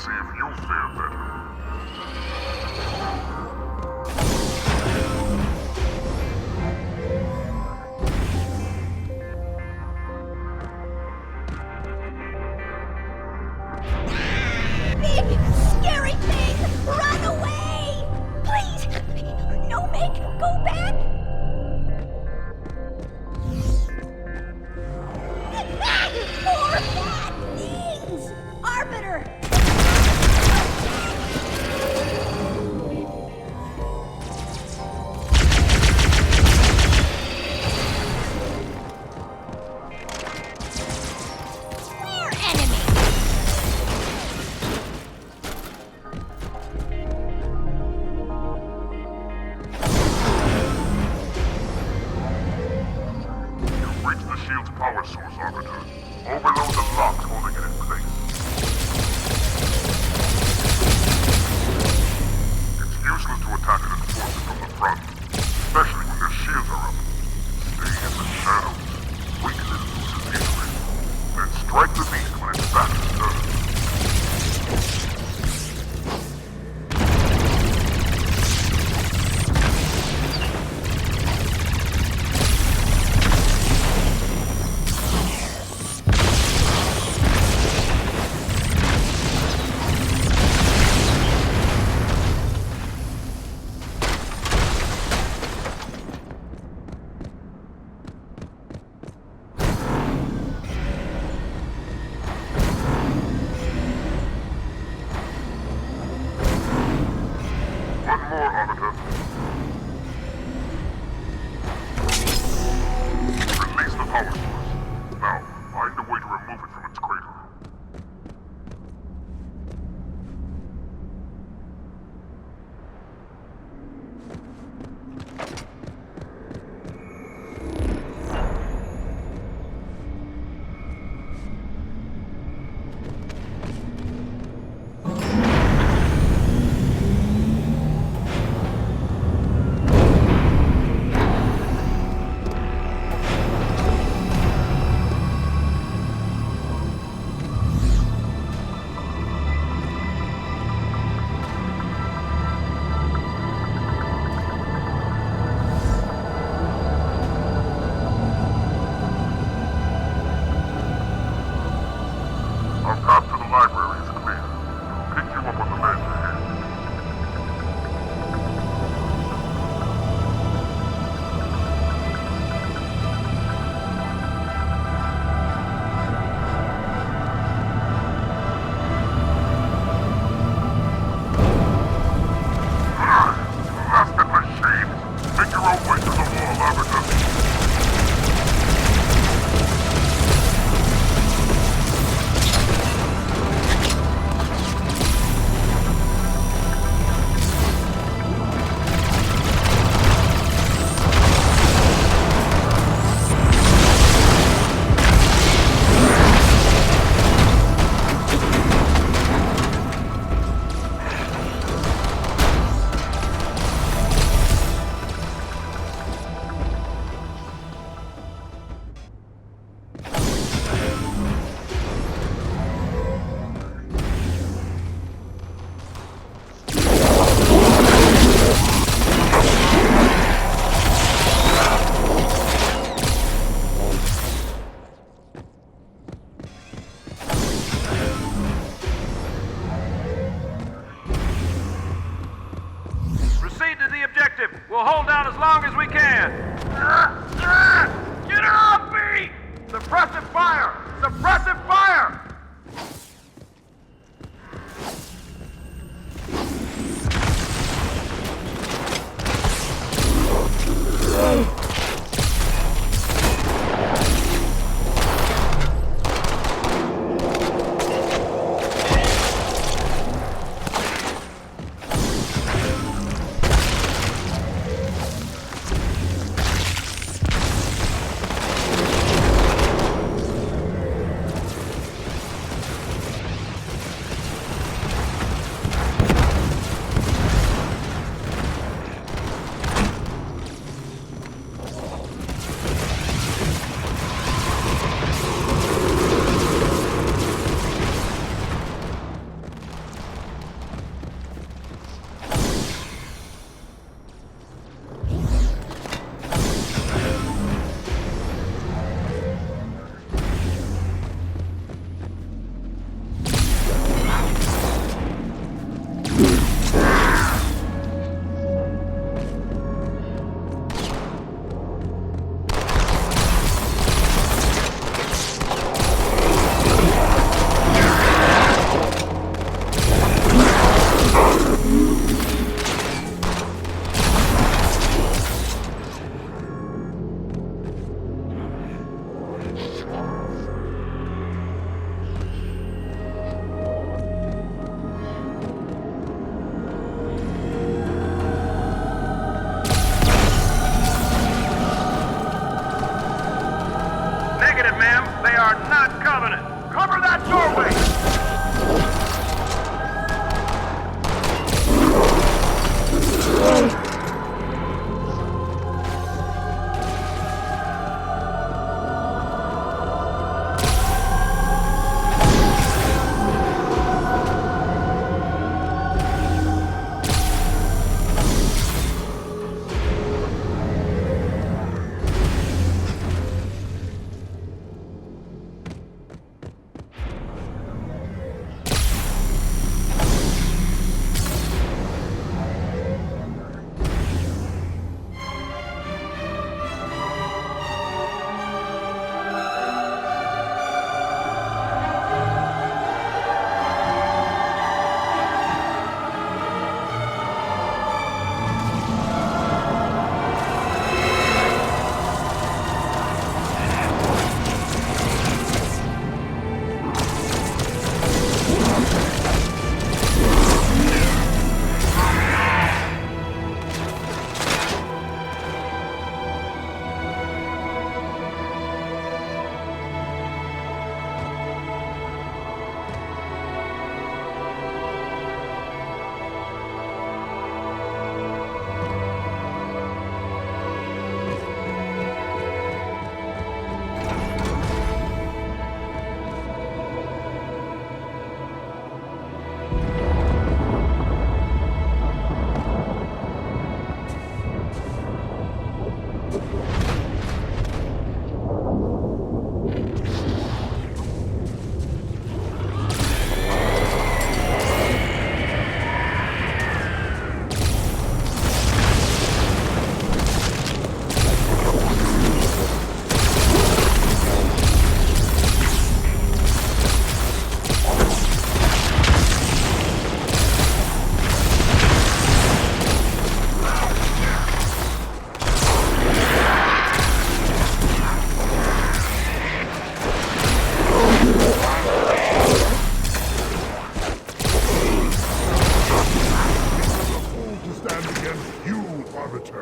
see if you'll fare better. Big, scary thing! Run away! Please! No, Meg! Go back! More bad things! Arbiter! We're enemies! Reach the shield's power source, Arbiter. Overload the locks holding it in place. It's useless to attack it and force it from the front, especially when their shields are up. Stay in the shadows, weaken it loses easily, then strike the beast when its back is turned. One more, Arbiter. Release the power source. Now, find a way to remove it from its cradle. Our path to the library is clear. I'll pick you up on the ledge ahead. Blasted machines! Make your own way to the wall, Arbiter. Proceed to the objective. We'll hold out as long as we can. Get her off me! Suppressive fire! Suppressive fire!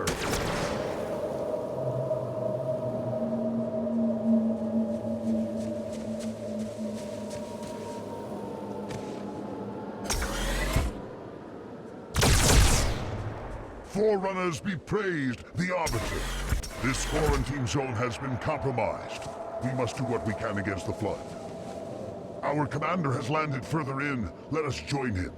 very Forerunners be praised, the Arbiter. This quarantine zone has been compromised. We must do what we can against the Flood. Our commander has landed further in. Let us join him.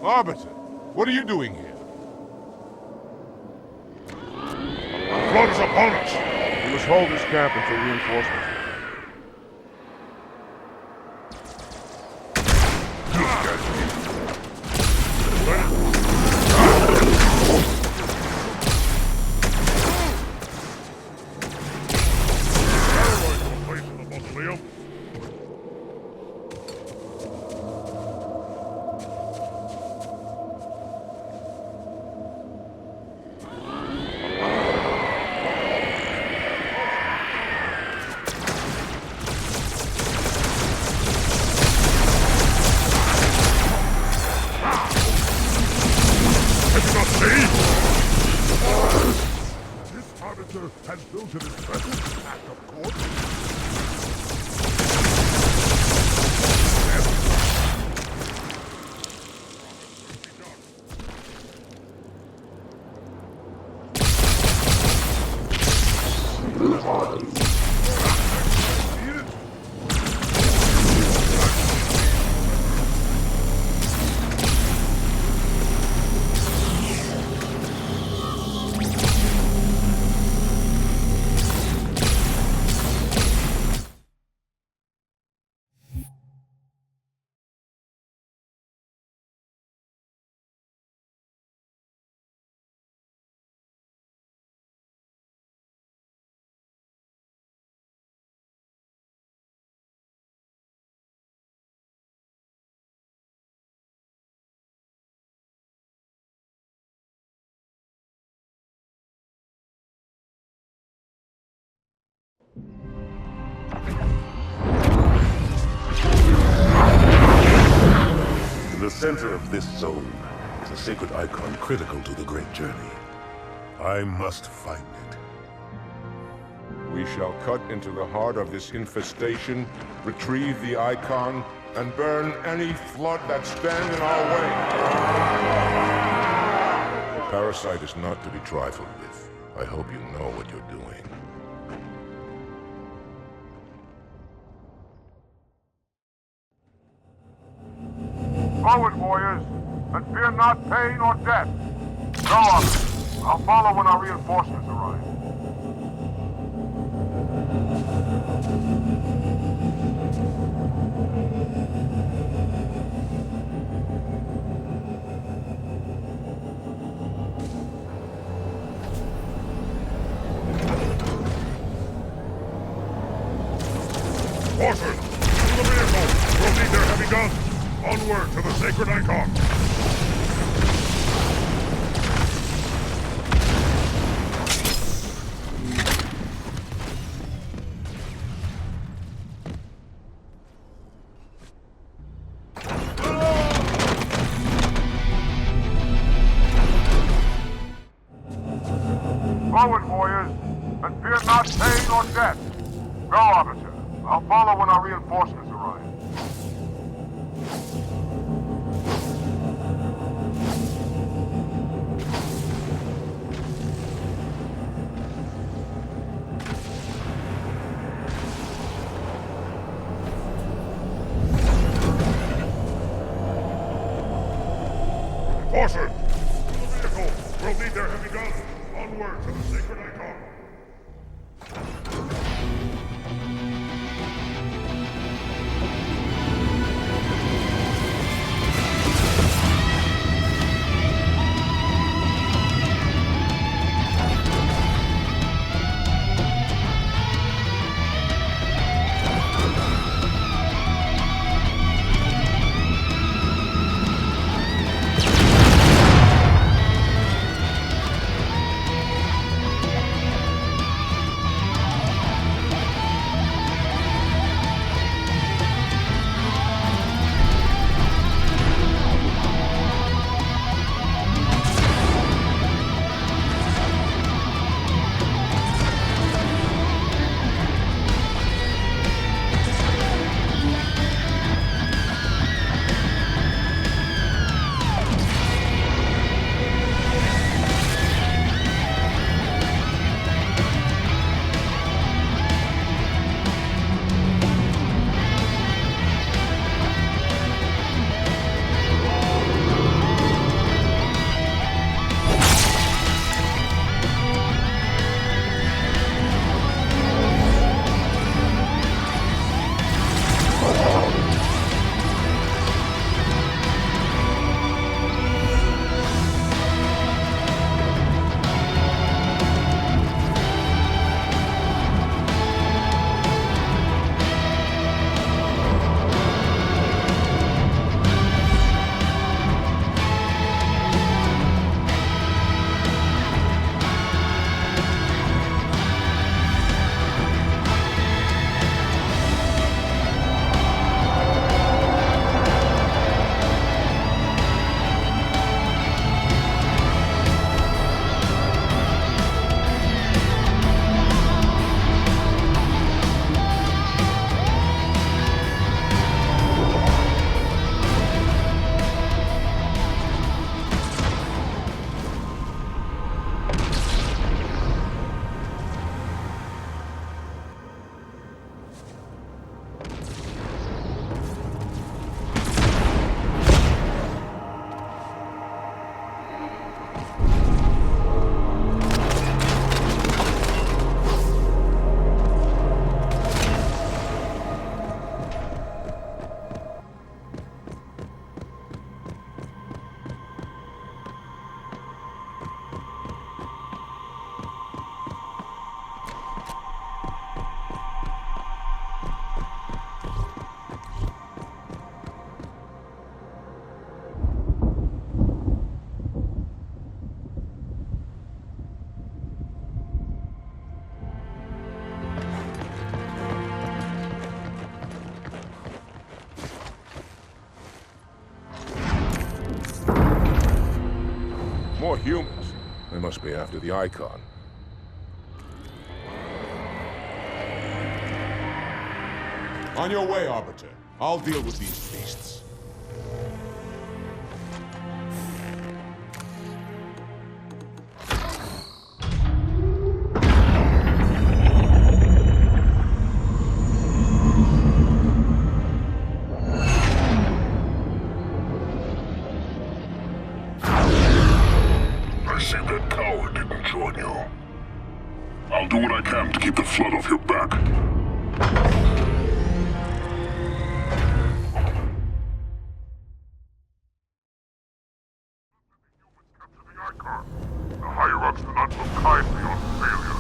Arbiter, what are you doing here? The Flood is upon us! We must hold this camp until reinforcements. This Arbiter has built an impressive act of course. In the center of this zone is a sacred icon critical to the Great Journey. I must find it. We shall cut into the heart of this infestation, retrieve the icon, and burn any flood that stand in our way. The parasite is not to be trifled with. I hope you know what you're doing. Forward, warriors, and fear not pain or death. Go on. I'll follow when our reinforcements arrive. Horsemen, to the vehicle! We'll need their heavy guns! Onward to the sacred icon! Forward, warriors, and fear not pain or death. Go, officer. I'll follow when our reinforcements arrive. Horsemen, to the vehicle! We'll need their heavy guns! Onward to the sacred icon! More humans. They must be after the Icon. On your way, Arbiter. I'll deal with these beasts. I see that coward didn't join you. I'll do what I can to keep the flood off your back. The higher-ups do not look kindly on failure.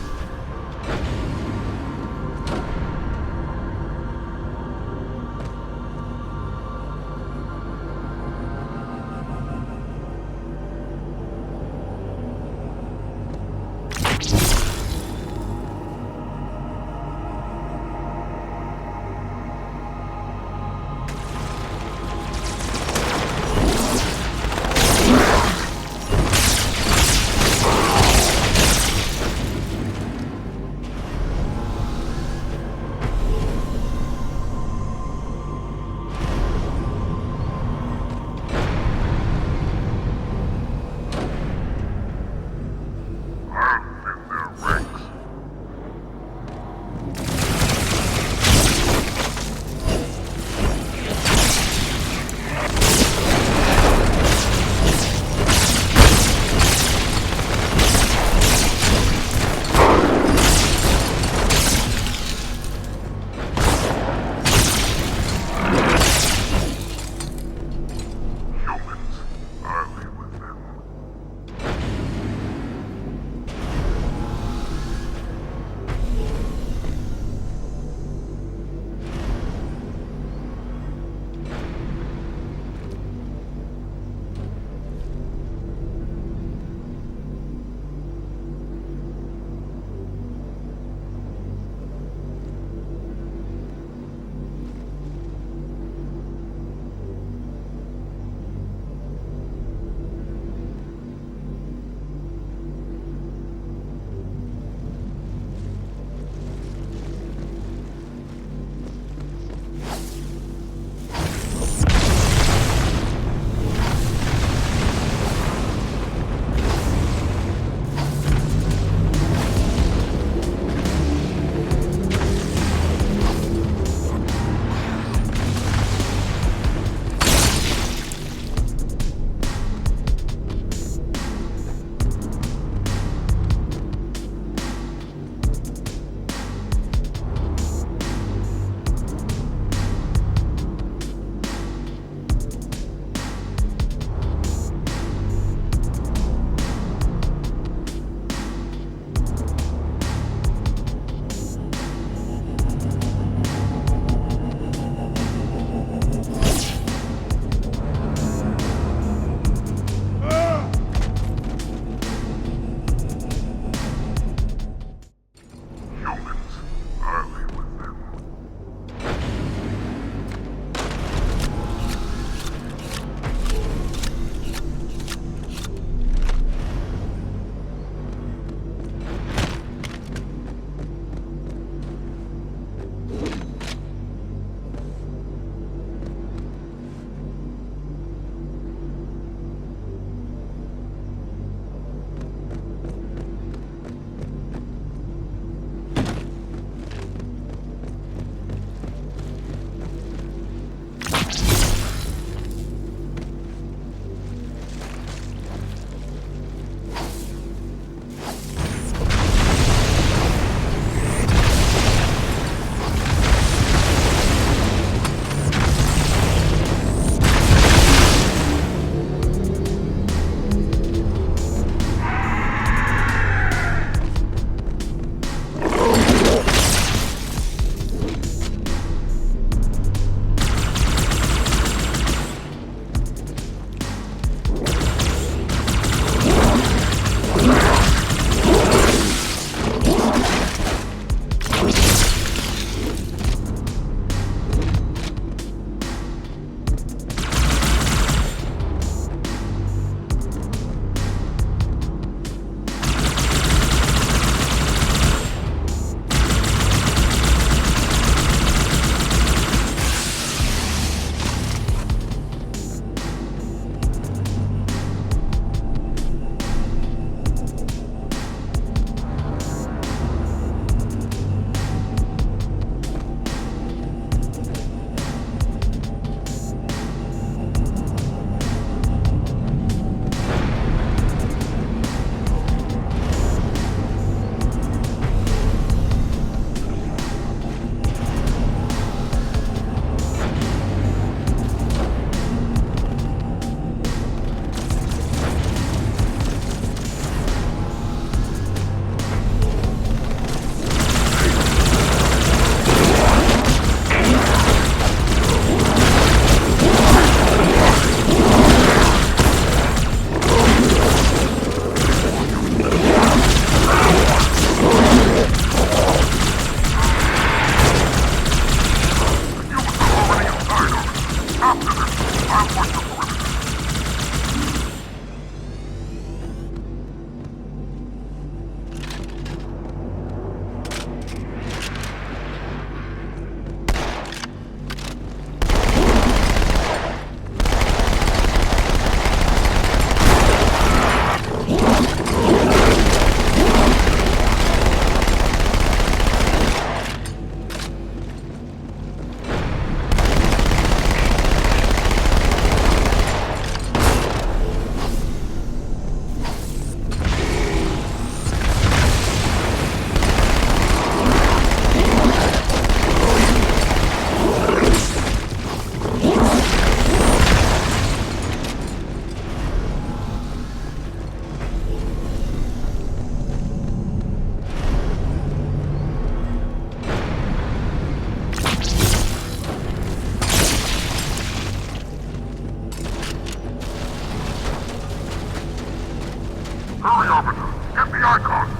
Hurry, Arbiter! Get the icon!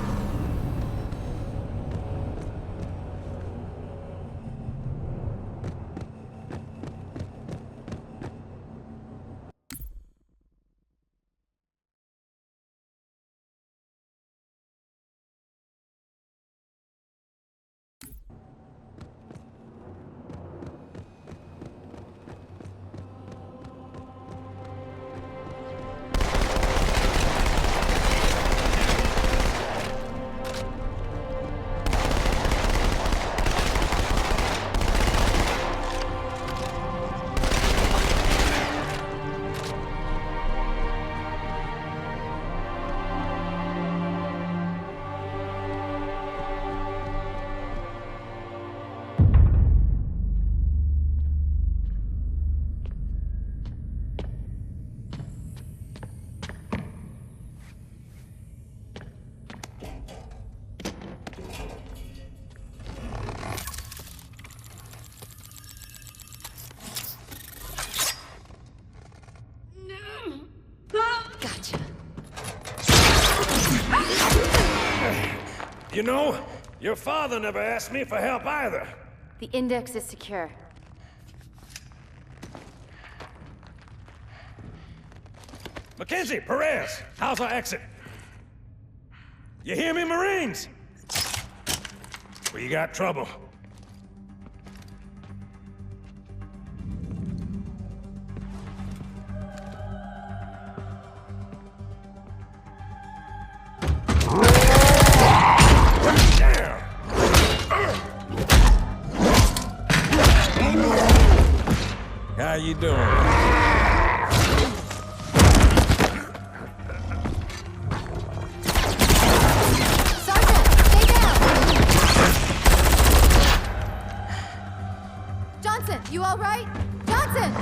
Gotcha. You know, your father never asked me for help either. The index is secure. Mackenzie, Perez, how's our exit? You hear me, Marines? We got trouble. How you doing? Sergeant, stay down! Johnson, you all right? Johnson!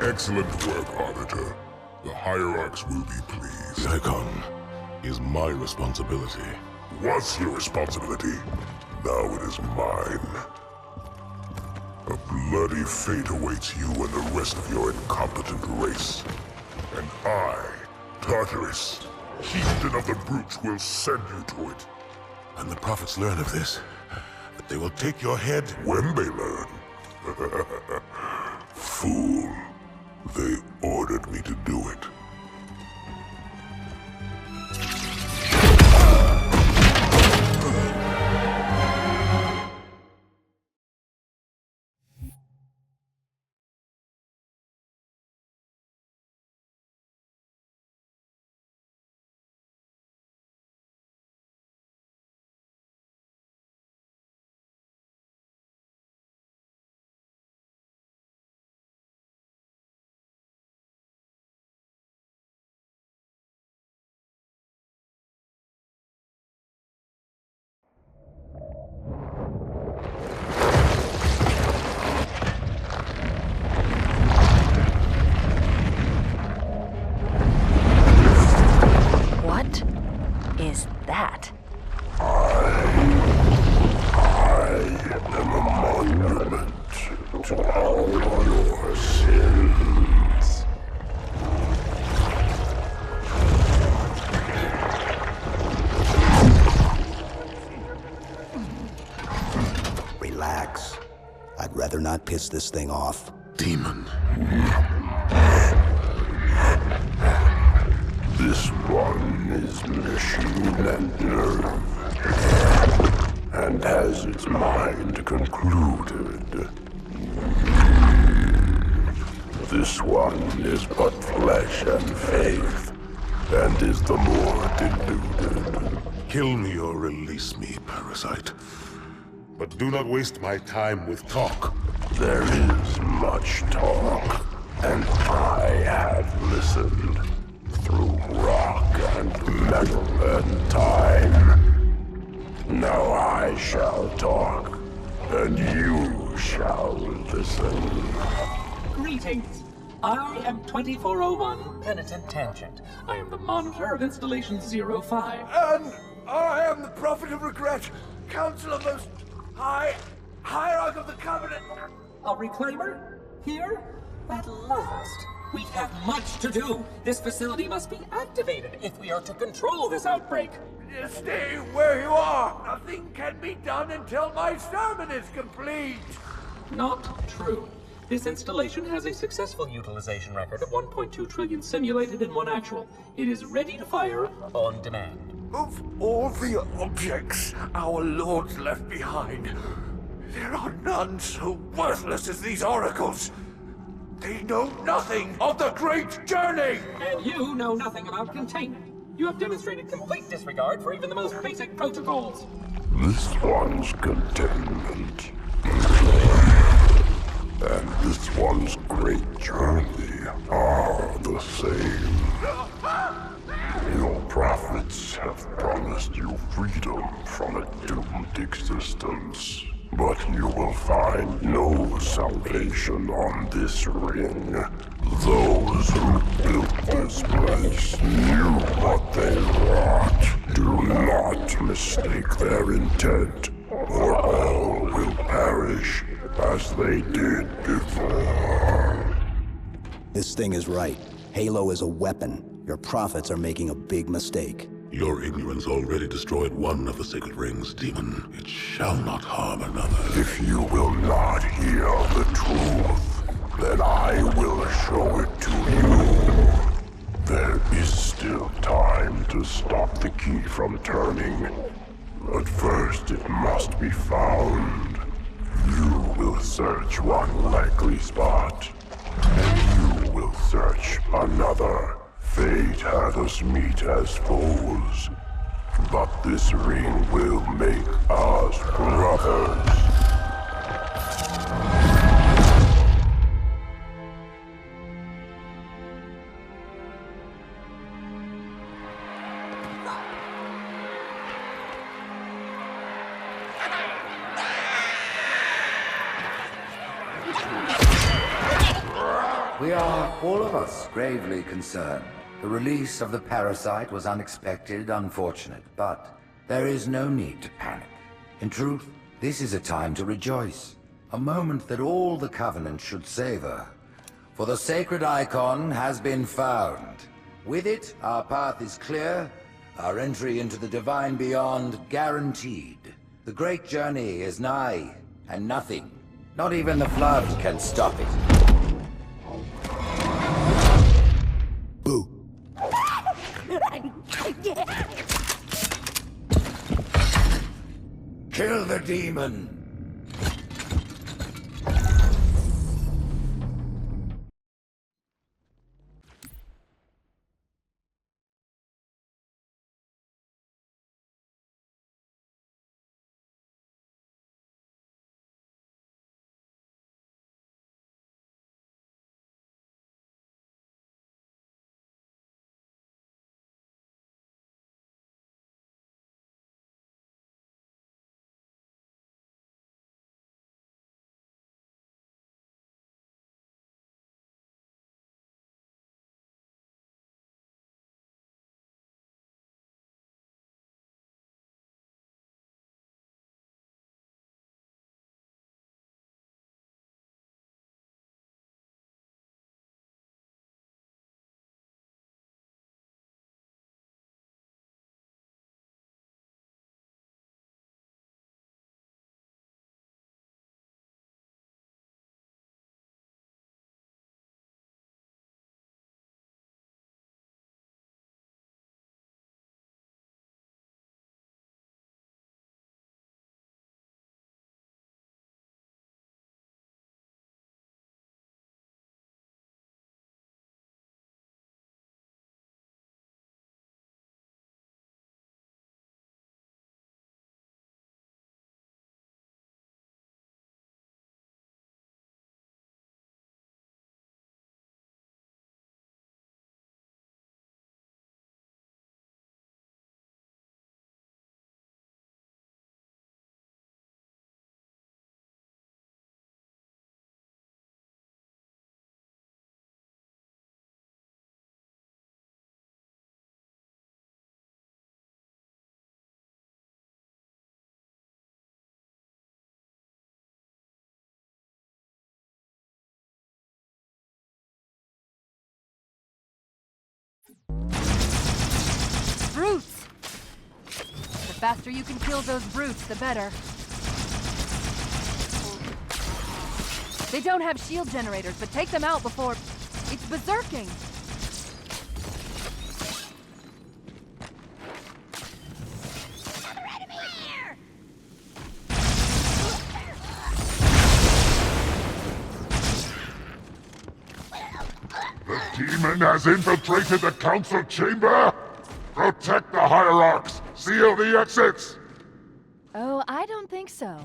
Excellent work, Arbiter. The Hierarchs will be pleased. The Icon is my responsibility. Was your responsibility. Now it is mine. A bloody fate awaits you and the rest of your incompetent race. And I, Tartarus, chieftain of the brutes, will send you to it. And the prophets learn of this, that they will take your head. When they learn. Fool. They ordered me to do it. What is that? I am a monument to all your sins. Relax. I'd rather not piss this thing off. Demon. This one is machine and nerve, and has its mind concluded. This one is but flesh and faith, and is the more deluded. Kill me or release me, parasite. But do not waste my time with talk. There is much talk, and I have listened through rock and metal and time. Now I shall talk, and you shall listen. Greetings. I am 2401 Penitent Tangent. I am the monitor of Installation 05. And I am the Prophet of Regret, Council of Most Hierarch of the Covenant! A reclaimer? Here? At last. We have much to do. This facility must be activated if we are to control this outbreak. Stay where you are! Nothing can be done until my sermon is complete! Not true. This installation has a successful utilization record of 1.2 trillion simulated and 1 actual. It is ready to fire on demand. Of all the objects our lords left behind, there are none so worthless as these oracles. They know nothing of the great journey! And you know nothing about containment. You have demonstrated complete disregard for even the most basic protocols. This one's containment. And this one's great journey are the same. Your prophets have promised you freedom from a doomed existence. But you will find no salvation on this ring. Those who built this place knew what they wrought. Do not mistake their intent, or all will perish as they did before. This thing is right. Halo is a weapon. Your prophets are making a big mistake. Your ignorance already destroyed one of the sacred rings, demon. It shall not harm another. If you will not hear the truth, then I will show it to you. There is still time to stop the key from turning. But first it must be found. You will search one likely spot, and you will search another. Fate hath us meet as foes, but this ring will make us brothers. We are, all of us, gravely concerned. The release of the parasite was unexpected, unfortunate, but there is no need to panic. In truth, this is a time to rejoice. A moment that all the Covenant should savor. For the sacred icon has been found. With it, our path is clear, our entry into the divine beyond guaranteed. The great journey is nigh, and nothing, not even the flood, can stop it. Boo. Kill the demon! brutes! The faster you can kill those brutes, the better. They don't have shield generators, but take them out before... It's berserking! The demon has infiltrated the council chamber! Protect the hierarchs! Seal the exits! Oh, I don't think so.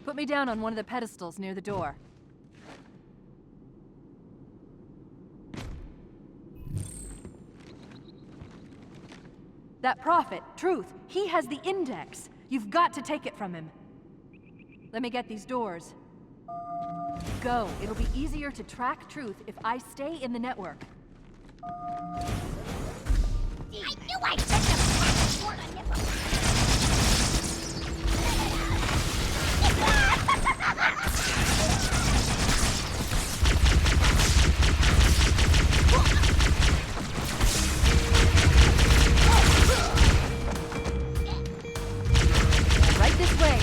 Put me down on one of the pedestals near the door. That prophet, Truth, he has the Index. You've got to take it from him. Let me get these doors. Go. It'll be easier to track Truth if I stay in the network. I knew I'd set the passport on you. Right this way.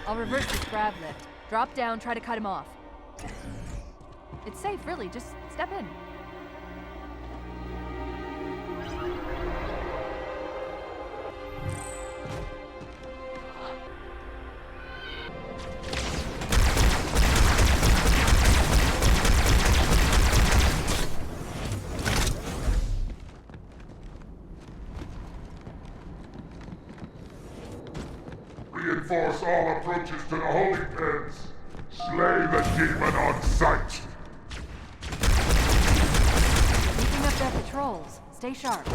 I'll reverse this grab lift. Drop down, try to cut him off. It's safe, really. Just step in. Reinforce all approaches to the holding pens. Slay the demon on sight. Keeping up their patrols. Stay sharp.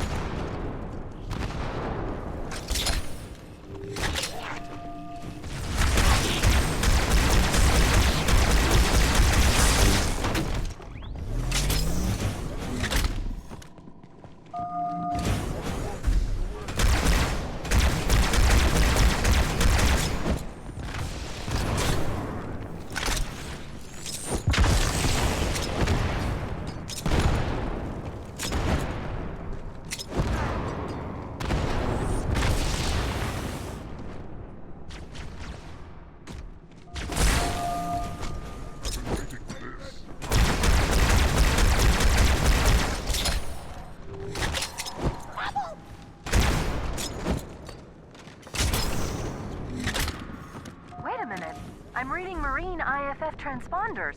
Marine IFF transponders.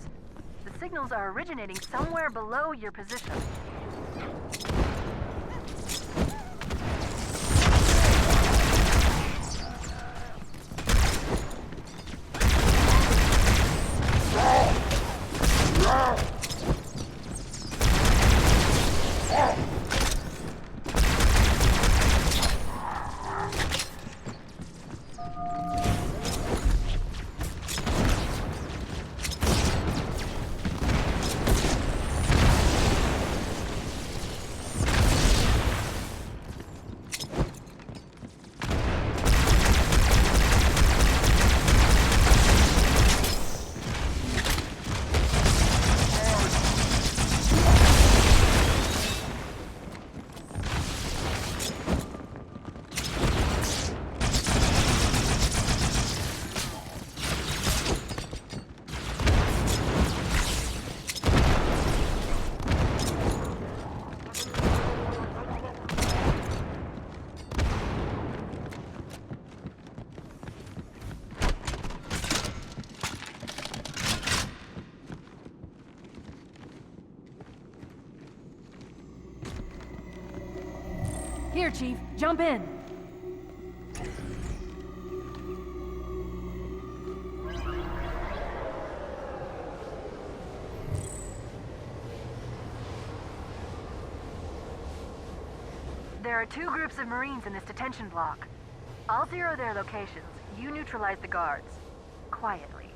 The signals are originating somewhere below your position. Here, Chief. Jump in. There are 2 groups of Marines in this detention block. I'll zero their locations. You neutralize the guards. Quietly.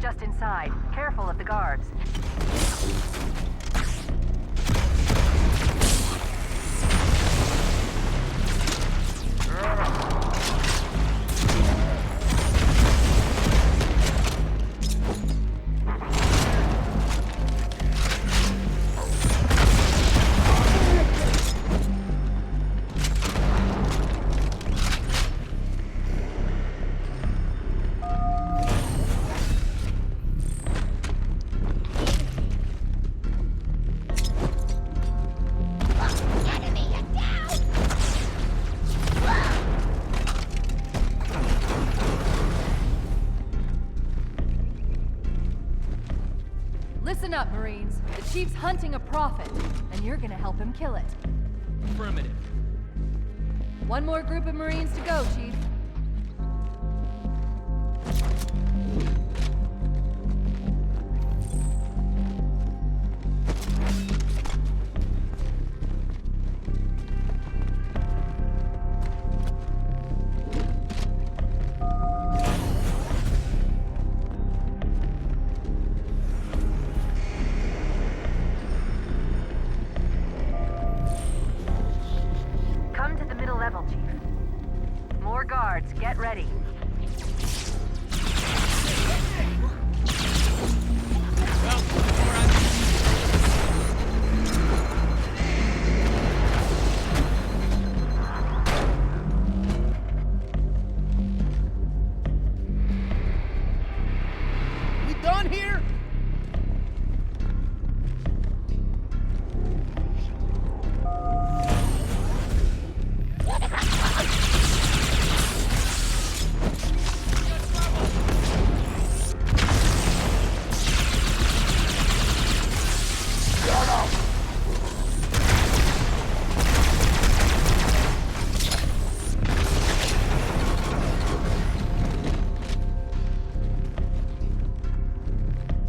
Just inside. Careful of the guards. Listen up, Marines. The Chief's hunting a prophet, and you're gonna help him kill it. Affirmative. One more group of Marines to go, Chief. More guards, get ready. We done here?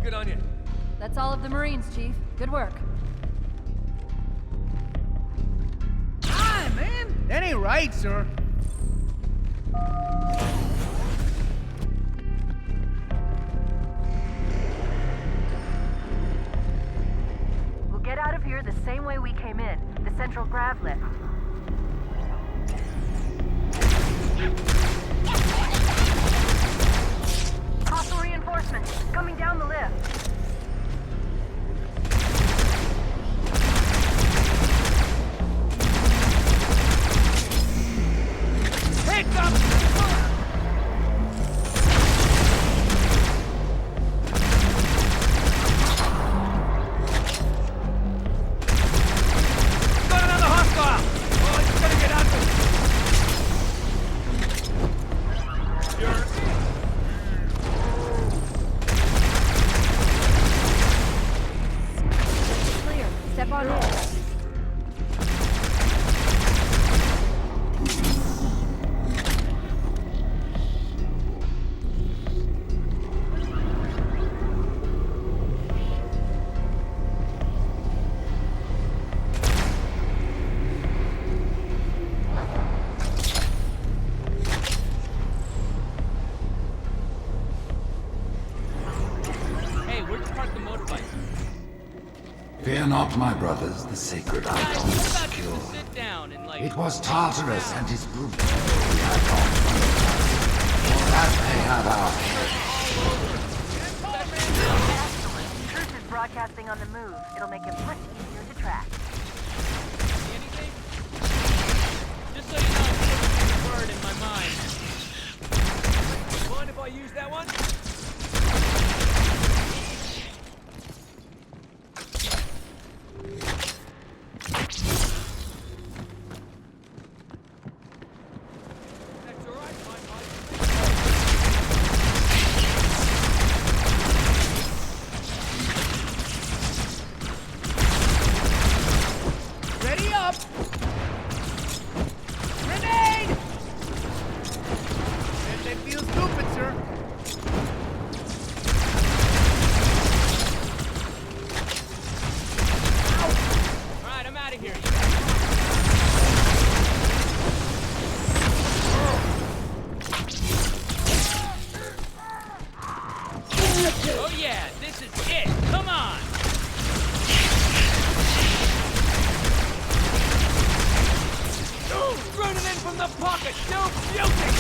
Good on you. That's all of the Marines, Chief. Good work. Aye, man! That ain't right, sir. We'll get out of here the same way we came in. The central grav lift. Hostile reinforcements coming down the lift. Got another hostile! Oh, it's gonna get ugly! Clear. Step on in. Hey, where'd you park the motorbike? Fear not, my brothers, the sacred icon is secure. Sit down and like. It was Tartarus and his group who the icon from the past. For that they have our Excellent. Truth is broadcasting on the move. It'll make him much easier to track. Anything? Just so you know, I'm putting the word in my mind. Mind if I use that one? That's all right, Ready up! Grenade! Guess they feel stupid, sir. Alright, I'm out of here. Oh yeah, this is it. Come on. Ooh, running in from the pocket. No joking.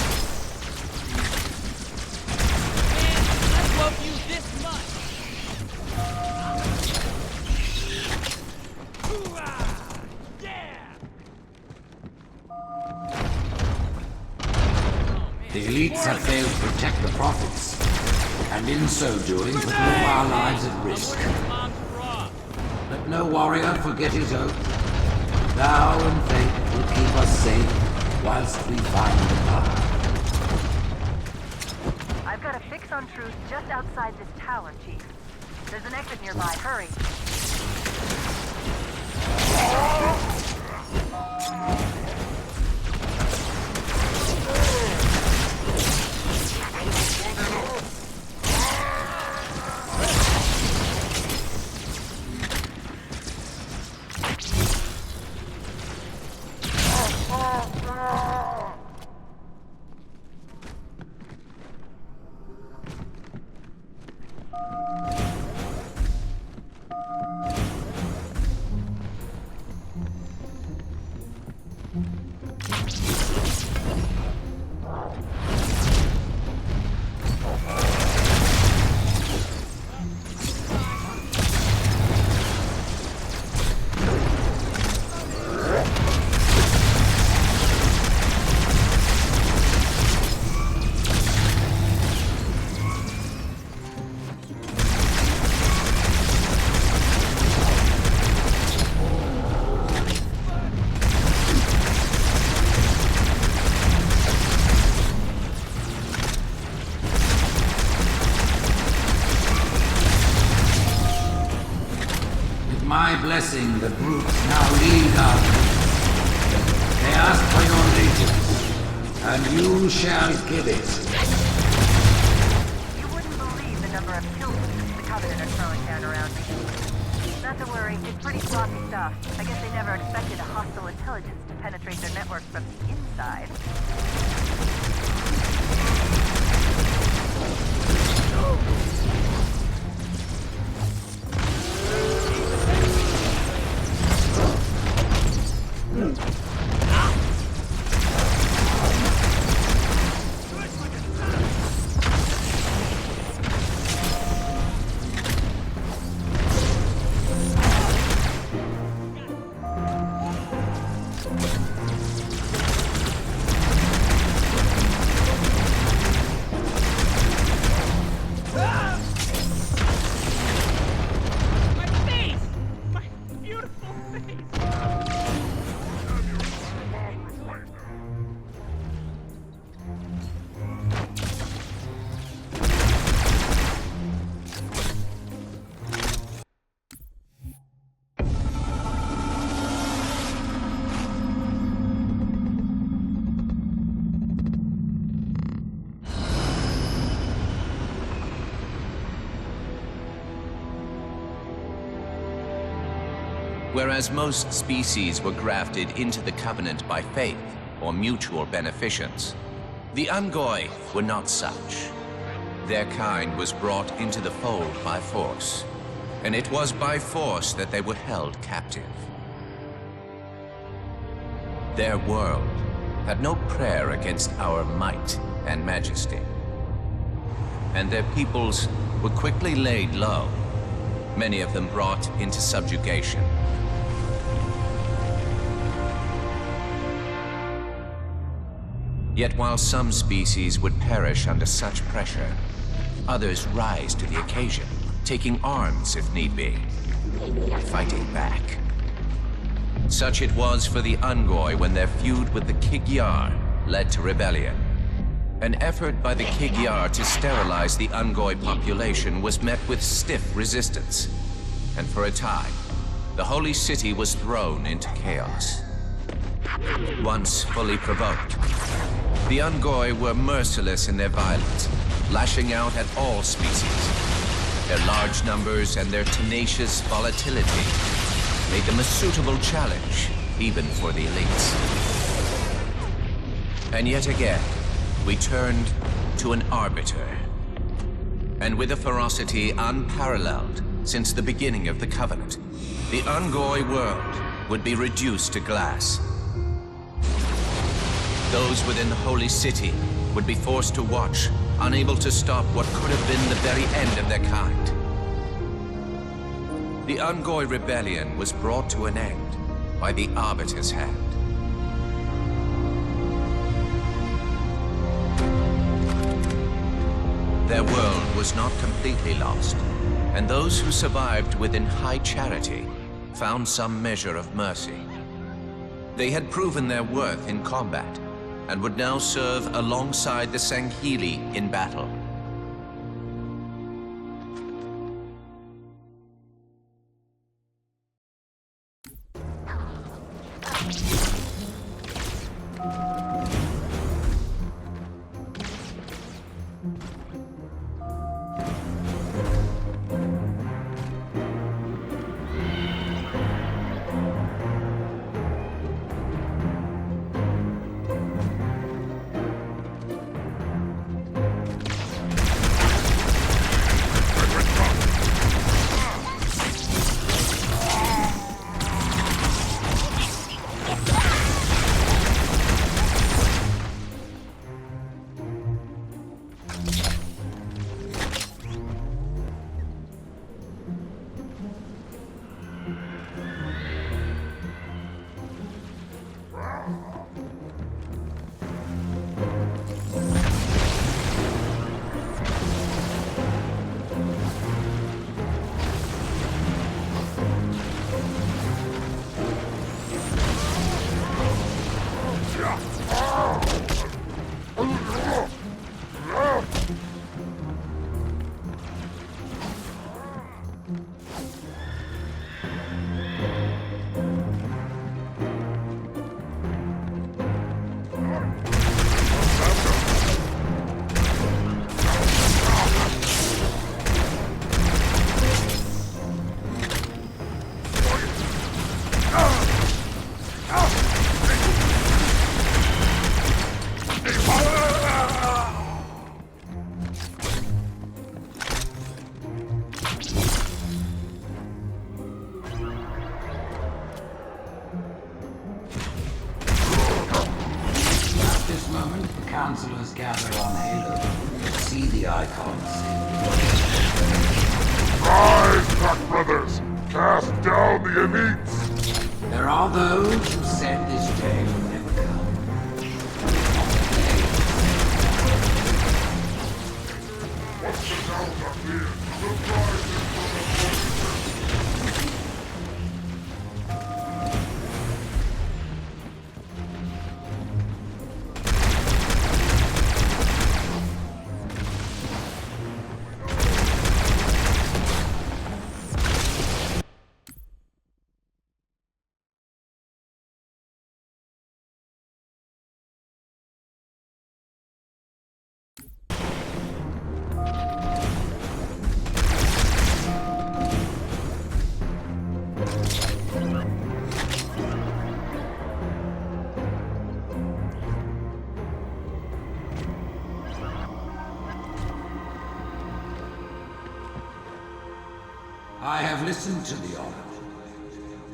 Man, I love you this much. Ooh-ah, yeah. The elites have failed to protect the prophets, and in so doing put all our lives at risk. Let no warrior forget his oath. Thou and fate will keep us safe whilst we find the path. I've got a fix on Truth just outside this tower, Chief. There's an exit nearby. Hurry. blessing the brutes now lead us. They ask for your allegiance, and you shall give it. You wouldn't believe the number of pilgrims the Covenant are throwing down around me. Not to worry, it's pretty sloppy stuff. I guess they never expected a hostile intelligence to penetrate their network from the inside. Whereas most species were grafted into the Covenant by faith or mutual beneficence, the Ungoi were not such. Their kind was brought into the fold by force, and it was by force that they were held captive. Their world had no prayer against our might and majesty, and their peoples were quickly laid low, many of them brought into subjugation. Yet while some species would perish under such pressure, others rise to the occasion, taking arms if need be, fighting back. Such it was for the Ungoi when their feud with the Kig-Yar led to rebellion. An effort by the Kig-Yar to sterilize the Ungoi population was met with stiff resistance, and for a time, the Holy City was thrown into chaos. Once fully provoked, the Ungoi were merciless in their violence, lashing out at all species. Their large numbers and their tenacious volatility made them a suitable challenge, even for the elites. And yet again, we turned to an arbiter. And with a ferocity unparalleled since the beginning of the Covenant, the Ungoi world would be reduced to glass. Those within the Holy City would be forced to watch, unable to stop what could have been the very end of their kind. The Ungoi rebellion was brought to an end by the Arbiter's hand. Their world was not completely lost, and those who survived within high charity found some measure of mercy. They had proven their worth in combat, and would now serve alongside the Sangheili in battle. moment, the counselors gather on Halo to see the icons. Rise, Pack Brothers! Cast down the elites! There are those who said this day would never come. Once the sounds are clear, we'll rise I have listened to the Oracle,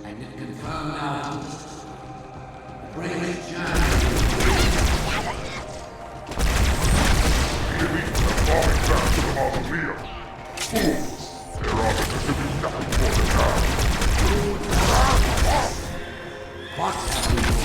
and it confirmed our truth. Great journey. The elites are falling back to the mausoleum. Fools! Their officers to be nothing more than that. What have we done?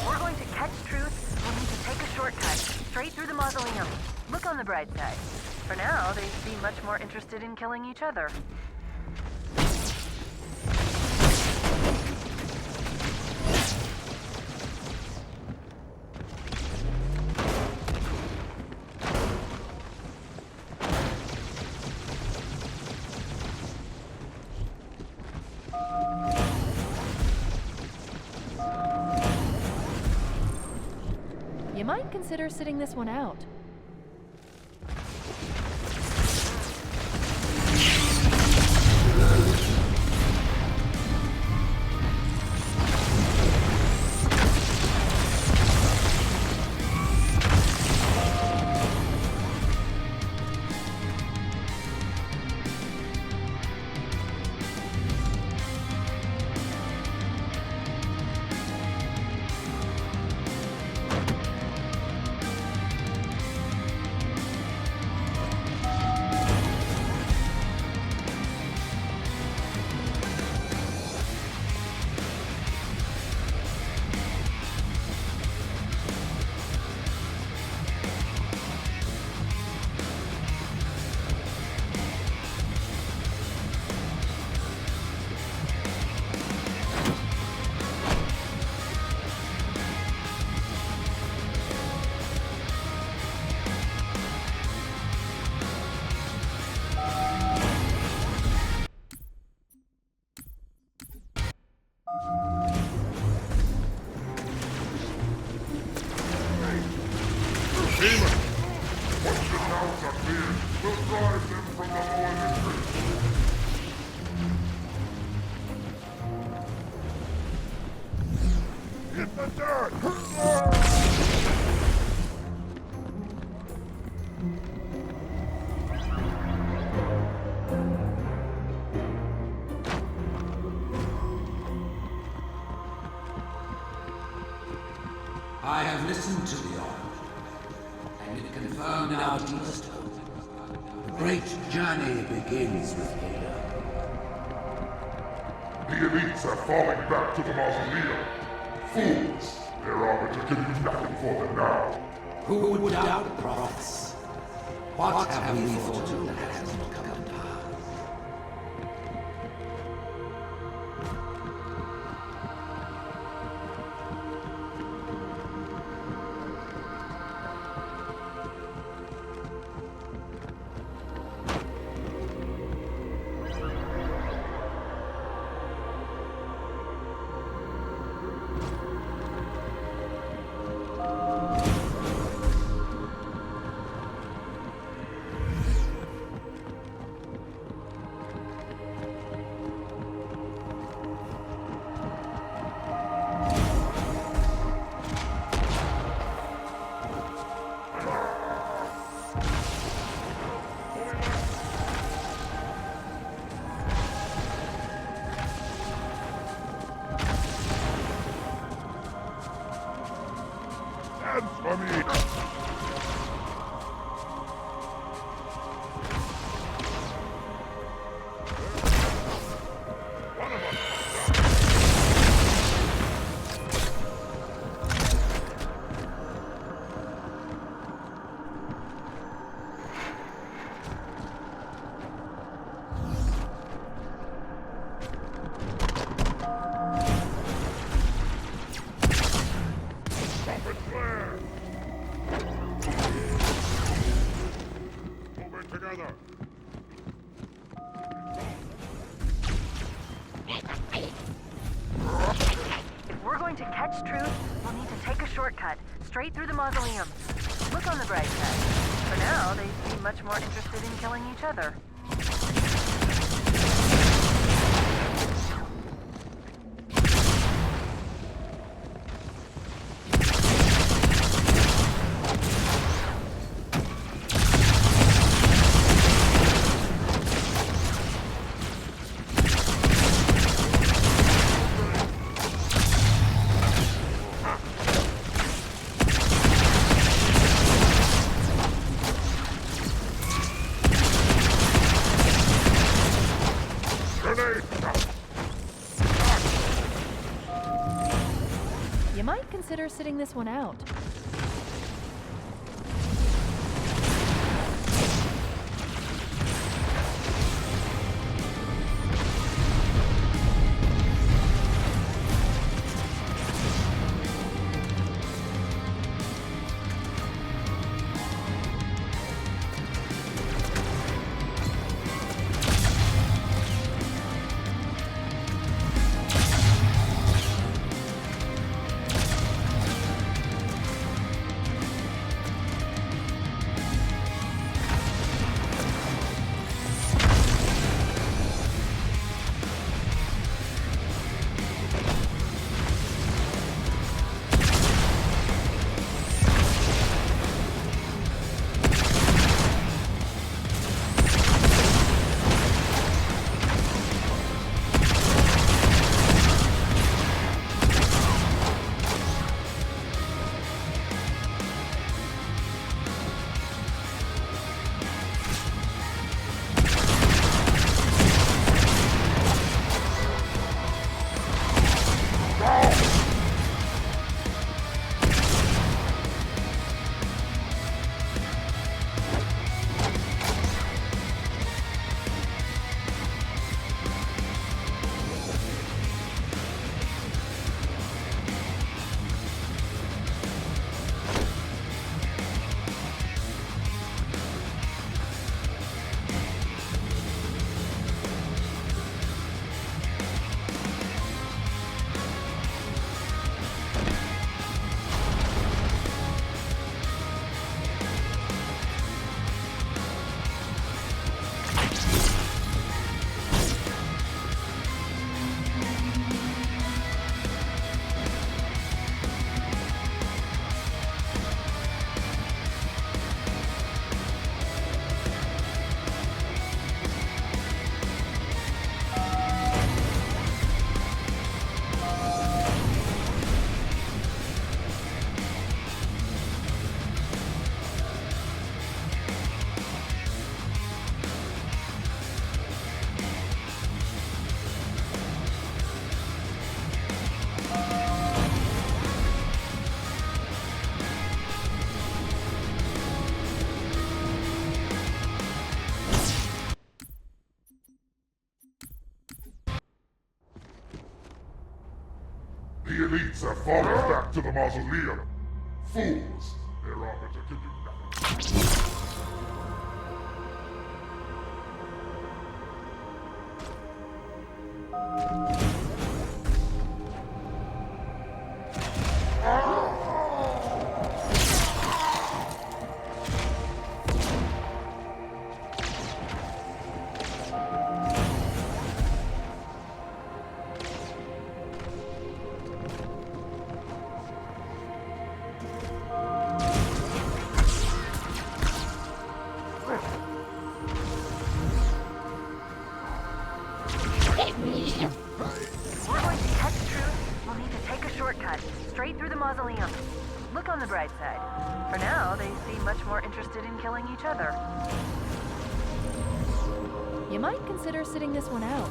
We're going to catch Truth. We'll need to take a shortcut straight through the mausoleum. Look on the bright side. For now, they seem much more interested in killing each other. You might consider sitting this one out. Once the towns are cleared, we'll drive them from the lower district. Hit the dirt! I have listened to the Oracle, and it confirmed our deepest hope. The great journey begins with here. The elites are falling back to the mausoleum. Fools! Their arbiter can do nothing for them now. Who would doubt the prophets? What have we foretold that has not come to pass? Dance for me! Trumpet flare! Move it together! If we're going to catch truth, we'll need to take a shortcut, straight through the mausoleum. Look on the bright side. For now, they seem much more interested in killing each other. You might consider sitting this one out. elites have fallen back to the mausoleum. Fools! Their arbiter can do nothing. We're going to catch Truth. We'll need to take a shortcut, straight through the mausoleum. Look on the bright side. For now, they seem much more interested in killing each other. You might consider sitting this one out.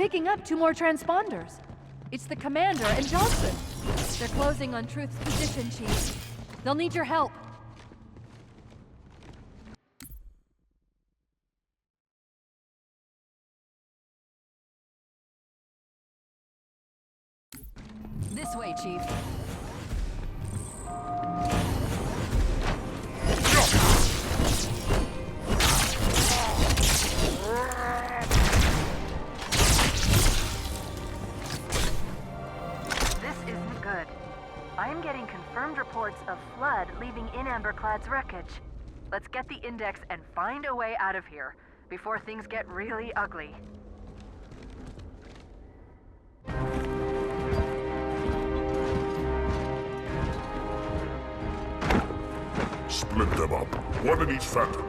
picking up 2 more transponders. It's the Commander and Johnson. They're closing on Truth's position, Chief. They'll need your help. This way, Chief. I'm getting confirmed reports of flood leaving in Amberclad's wreckage. Let's get the index and find a way out of here before things get really ugly. Split them up. One in each phantom.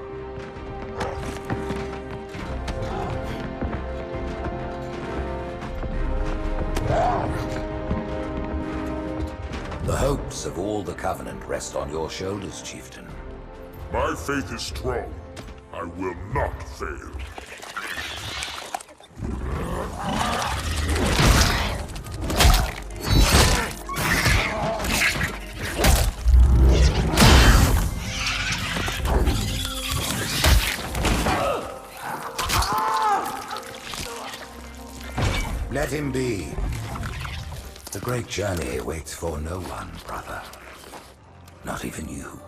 The hopes of all the Covenant rest on your shoulders, Chieftain. My faith is strong. I will not fail. Let him be. The great journey waits for no one, brother. Not even you.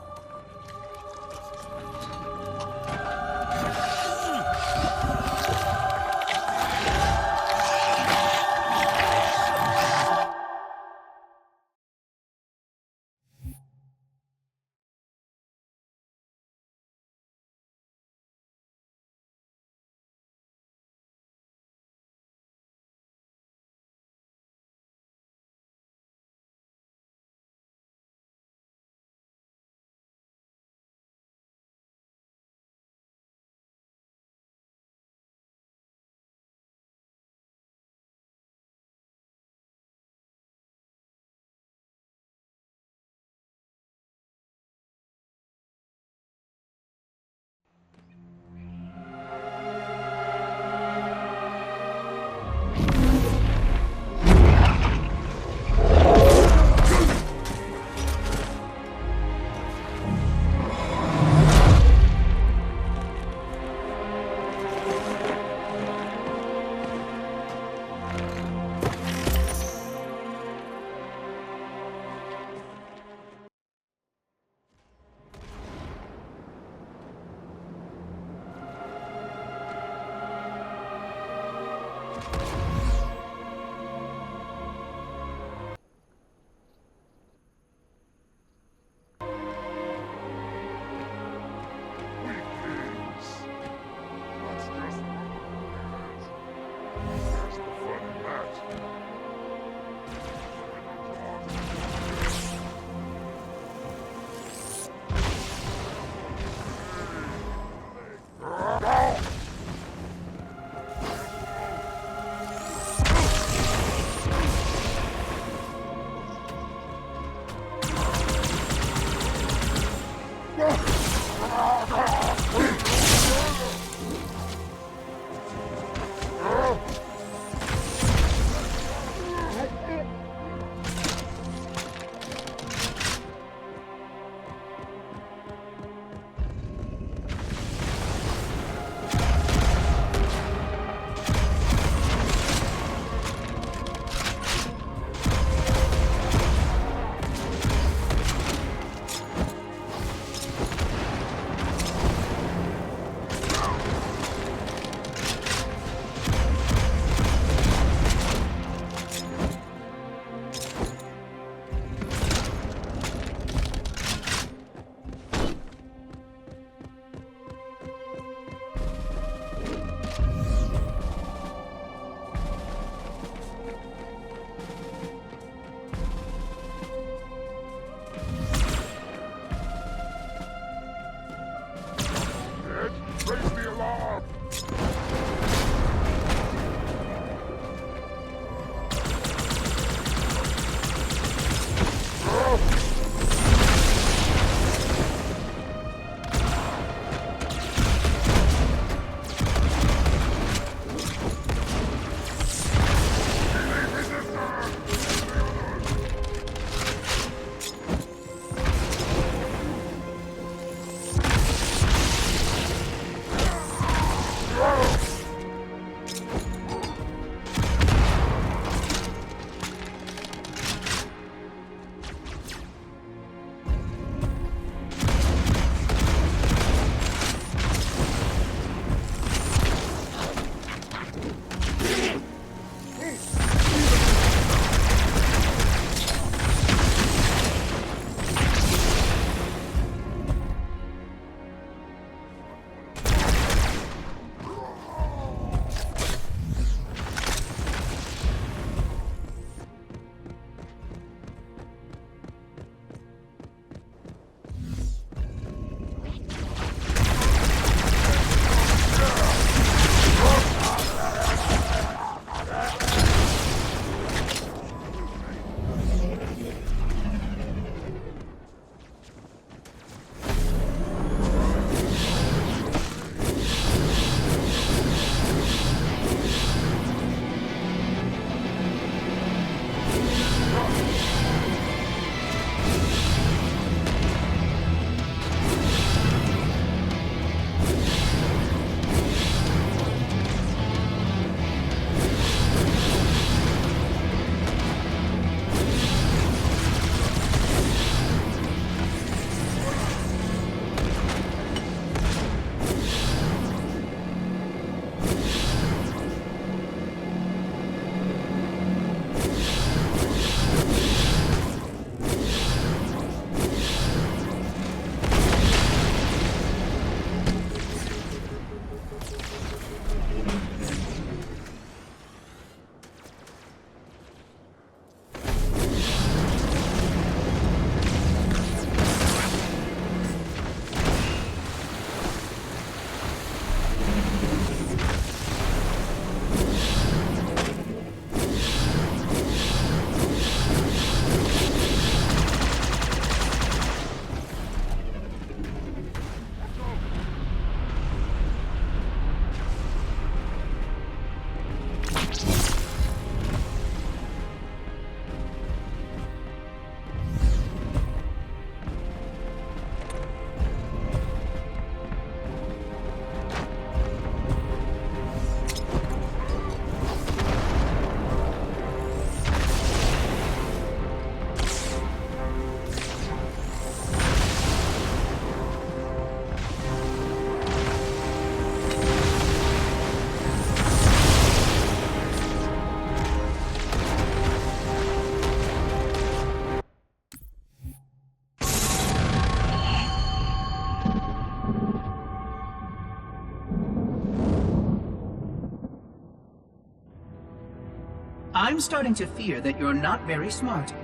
I'm starting to fear that you're not very smart.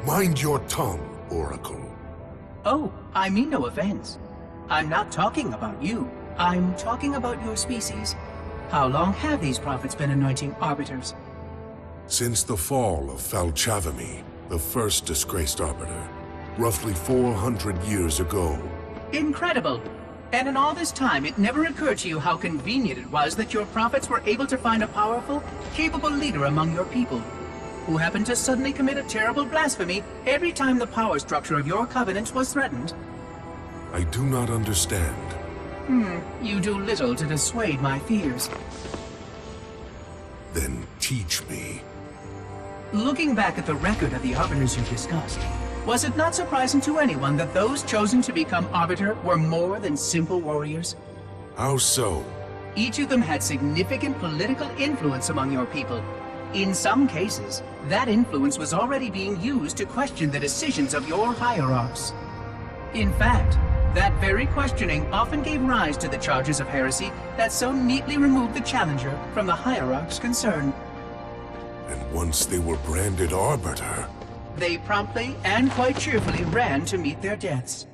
Mind your tongue, Oracle. Oh, I mean no offense. I'm not talking about you. I'm talking about your species. How long have these prophets been anointing arbiters? Since the fall of Falchavami, the first disgraced arbiter, roughly 400 years ago. Incredible! And in all this time, it never occurred to you how convenient it was that your prophets were able to find a powerful, capable leader among your people, who happened to suddenly commit a terrible blasphemy every time the power structure of your covenant was threatened. I do not understand. You do little to dissuade my fears. Then teach me. Looking back at the record of the arbiters you discussed, was it not surprising to anyone that those chosen to become arbiter were more than simple warriors? How so? Each of them had significant political influence among your people. In some cases, that influence was already being used to question the decisions of your hierarchs. In fact, that very questioning often gave rise to the charges of heresy that so neatly removed the challenger from the hierarch's concern. And once they were branded arbiter, they promptly and quite cheerfully ran to meet their deaths.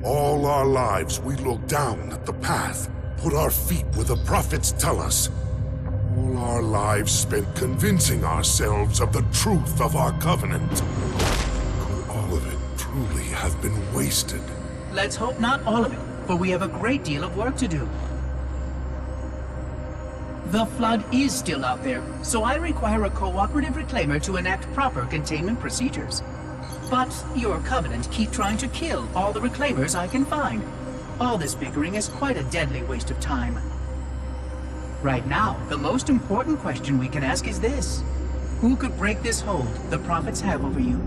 all our lives we look down at the path, put our feet where the prophets tell us. All our lives spent convincing ourselves of the truth of our covenant. Could all of it truly have been wasted? Let's hope not all of it, for we have a great deal of work to do. The Flood is still out there, so I require a cooperative reclaimer to enact proper containment procedures. But your Covenant keep trying to kill all the reclaimers I can find. All this bickering is quite a deadly waste of time. Right now, the most important question we can ask is this. Who could break this hold the prophets have over you?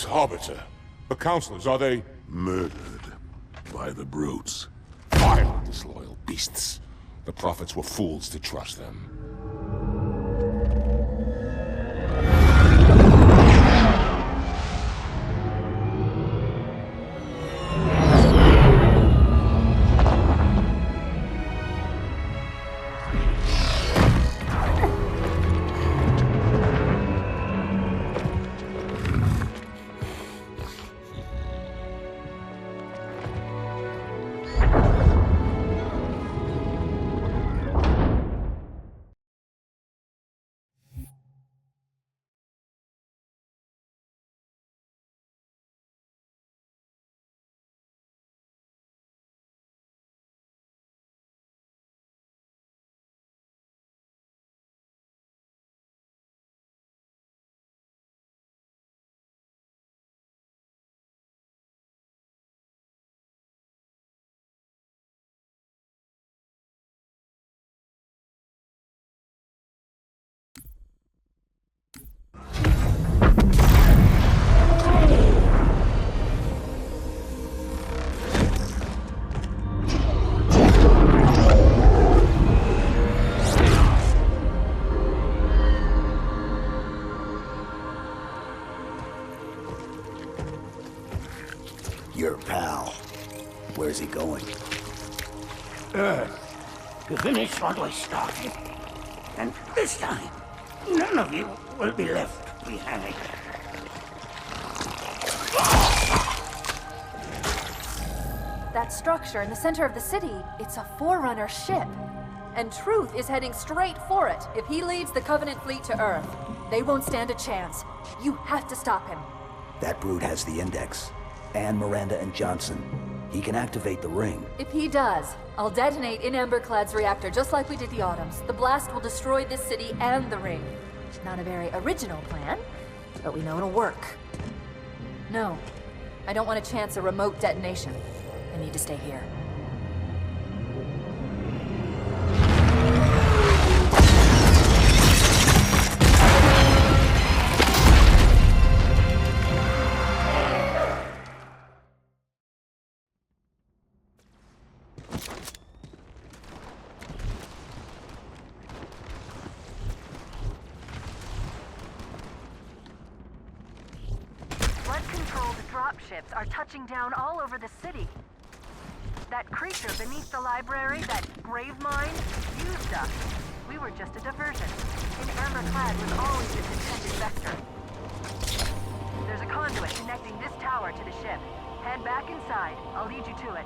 Arbiter, the counselors, are they... Murdered by the brutes. Vile, disloyal beasts. The prophets were fools to trust them. Your pal. Where's he going? Earth, to finish what I started. And this time, none of you will be left behind. That structure in the center of the city, it's a Forerunner ship. And Truth is heading straight for it. If he leads the Covenant fleet to Earth, they won't stand a chance. You have to stop him. That brute has the Index. And Miranda and Johnson. He can activate the ring. If he does, I'll detonate in Emberclad's reactor just like we did the Autumns. The blast will destroy this city and the ring. Not a very original plan, but we know it'll work. No, I don't want to chance a remote detonation. I need to stay here. Flood-controlled dropships are touching down all over the city. That creature beneath the library, that grave mine, used us. We were just a diversion. And Emberclad was always its intended vector. There's a conduit connecting this tower to the ship. Head back inside. I'll lead you to it.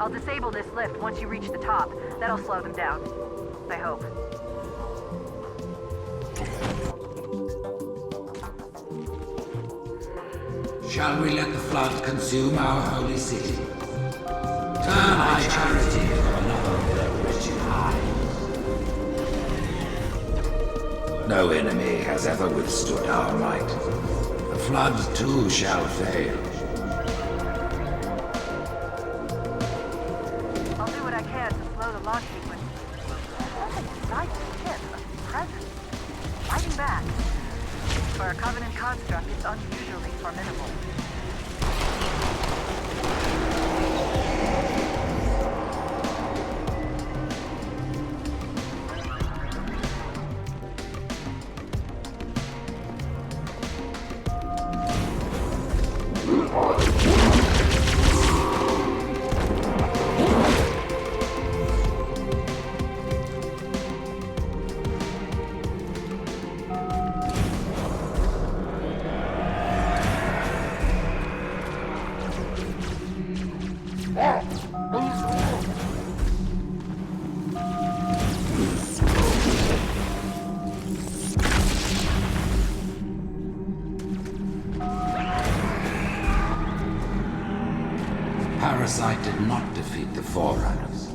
I'll disable this lift once you reach the top. That'll slow them down. I hope. Shall we let the flood consume our holy city? Turn our charity for another of their wretched hives. No enemy has ever withstood our might. The flood too shall fail. I'll do what I can to slow the launch sequence. Something inside the ship, a presence. Fighting back. For a Covenant construct, it's unusually formidable. parasite did not defeat the Forerunners,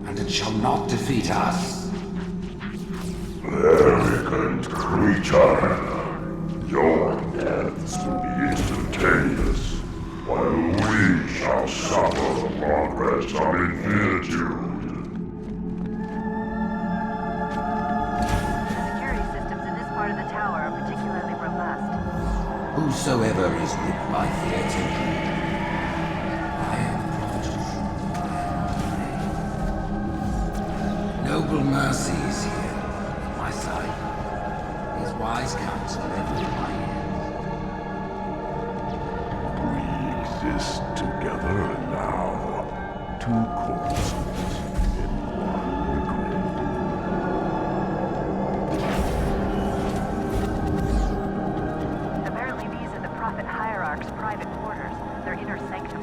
and it shall not defeat us. Arrogant creature. Your deaths will be instantaneous, while we shall suffer the progress of infinitude. The security systems in this part of the tower are particularly robust. Whosoever is gripped by fear taken, I am brought. Noble Mercy is here, at my side. His wise counsel ever in my ears. We exist together now, two corpses in one grave. Apparently these are the Prophet Hierarch's private quarters, their inner sanctum.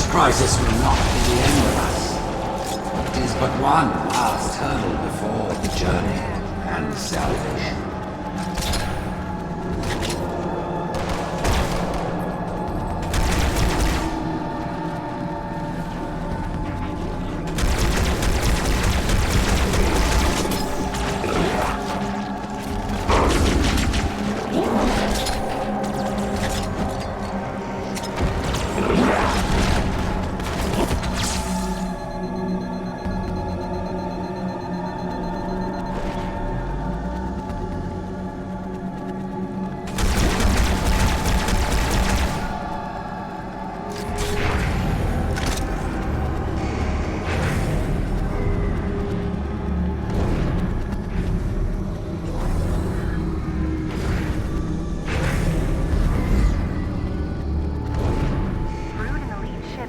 Crisis will not be the end of us. It is but one last hurdle before the journey and salvation.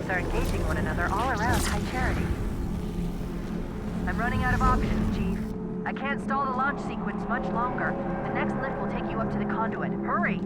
Are engaging one another all around High Charity. I'm running out of options, Chief. I can't stall the launch sequence much longer. The next lift will take you up to the conduit. Hurry!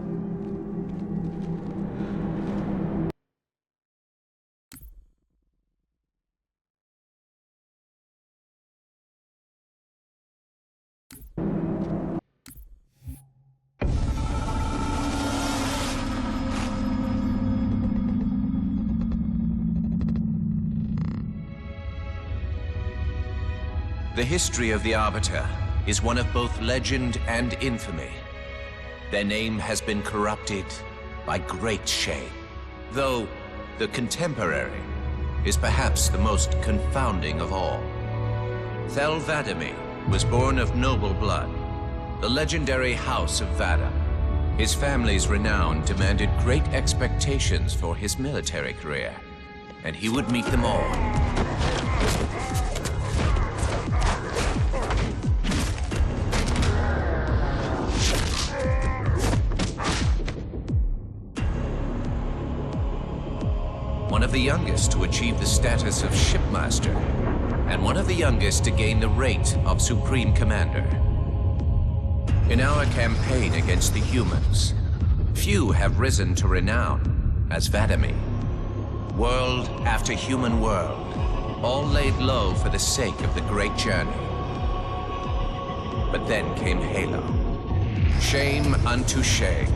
The history of the Arbiter is one of both legend and infamy. Their name has been corrupted by great shame, though the contemporary is perhaps the most confounding of all. Thel 'Vadamee was born of noble blood, the legendary House of Vada. His family's renown demanded great expectations for his military career, and he would meet them all. One of the youngest to achieve the status of Shipmaster, and one of the youngest to gain the rank of Supreme Commander. In our campaign against the humans, few have risen to renown as 'Vadamee. World after human world, all laid low for the sake of the great journey. But then came Halo. Shame unto shame.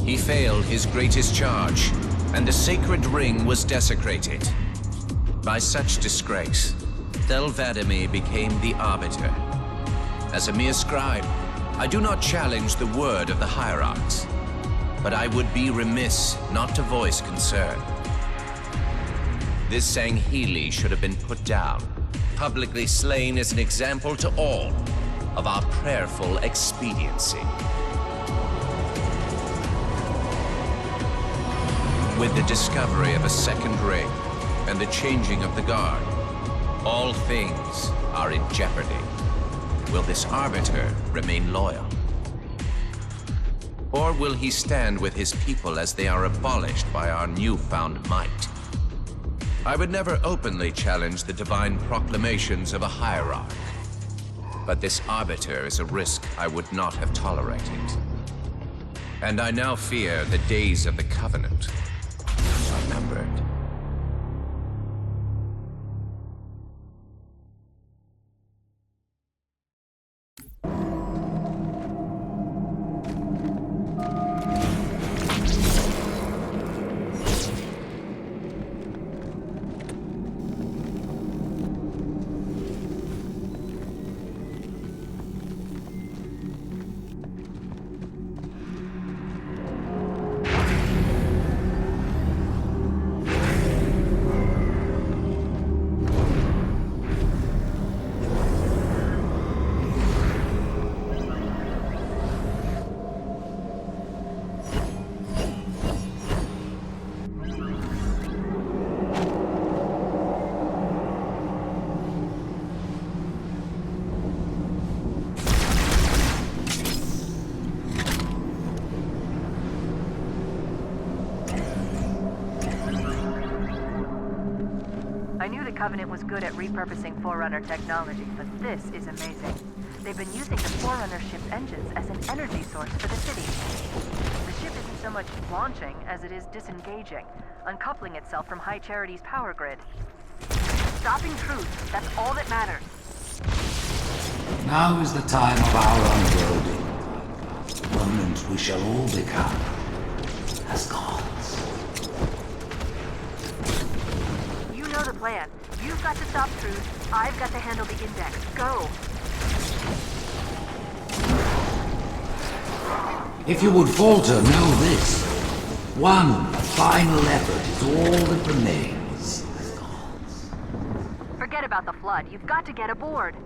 He failed his greatest charge, and the sacred ring was desecrated. By such disgrace, Thel 'Vadamee became the Arbiter. As a mere scribe, I do not challenge the word of the Hierarchs, but I would be remiss not to voice concern. This Sangheili should have been put down, publicly slain as an example to all of our prayerful expediency. With the discovery of a second ring and the changing of the guard, all things are in jeopardy. Will this Arbiter remain loyal? Or will he stand with his people as they are abolished by our newfound might? I would never openly challenge the divine proclamations of a hierarch, but this Arbiter is a risk I would not have tolerated. And I now fear the days of the Covenant are numbered. I knew the Covenant was good at repurposing Forerunner technology, but this is amazing. They've been using the Forerunner ship's engines as an energy source for the city. The ship isn't so much launching as it is disengaging, uncoupling itself from High Charity's power grid. Stopping Truth, that's all that matters. Now is the time of our unfolding. The moment we shall all become as gods. You know the plan. You've got to stop Truth. I've got to handle the Index. Go! If you would falter, know this. One final effort is all that remains. Forget about the Flood. You've got to get aboard.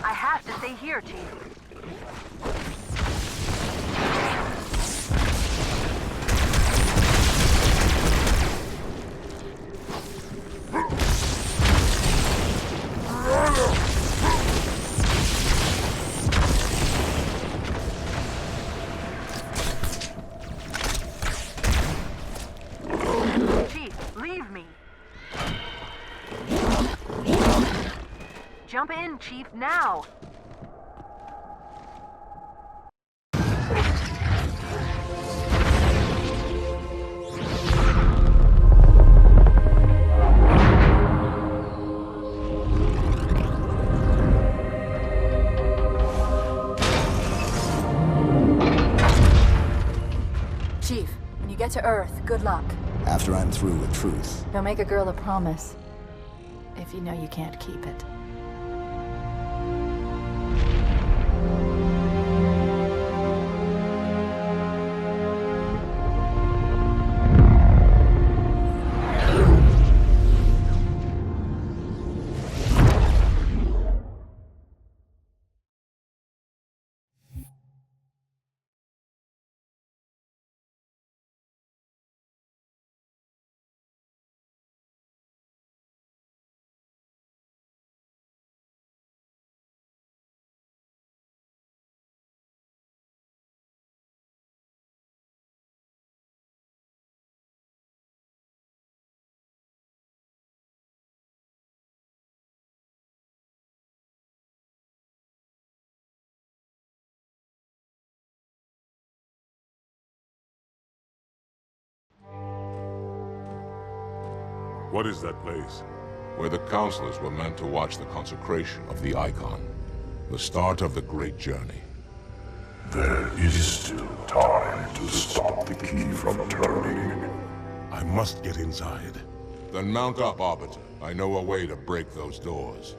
I have to stay here, Chief. Chief, leave me. Jump in, Chief, now! Chief, when you get to Earth, good luck. After I'm through with Truth. Don't make a girl a promise if you know you can't keep it. What is that place? Where the counselors were meant to watch the consecration of the Icon. The start of the Great Journey. There is still time to stop the key from turning. I must get inside. Then mount up, Arbiter. I know a way to break those doors.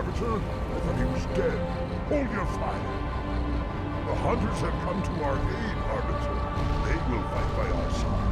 Arbiter? I thought he was dead. Hold your fire. The hunters have come to our aid, Arbiter. They will fight by our side.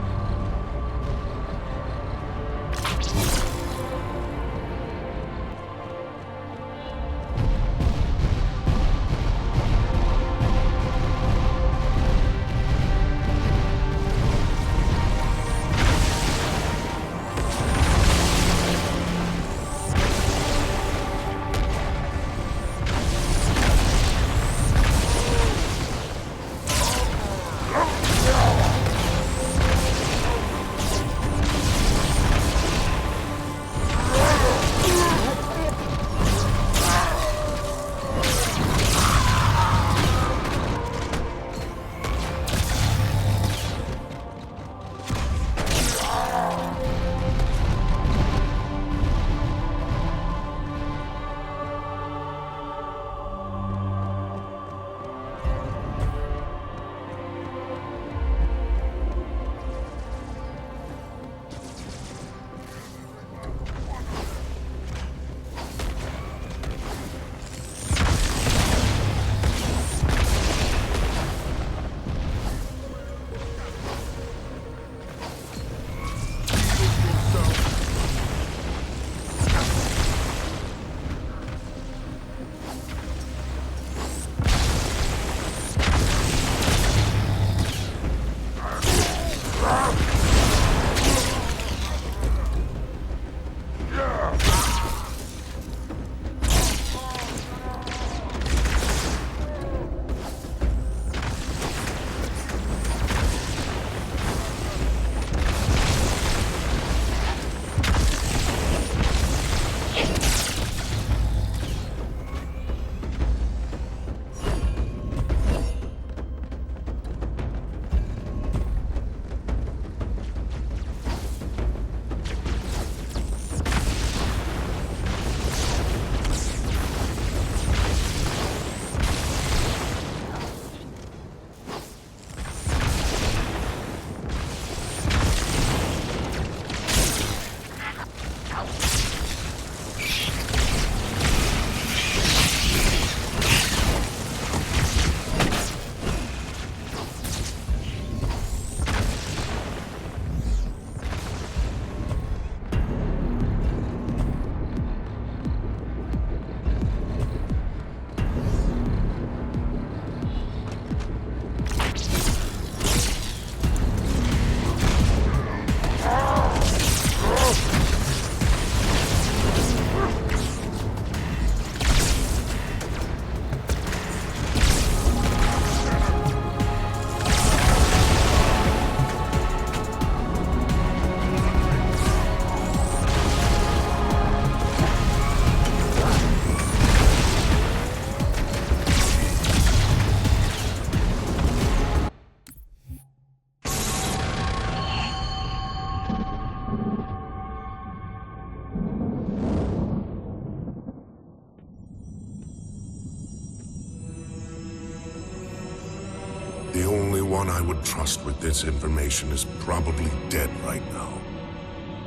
one I would trust with this information is probably dead right now.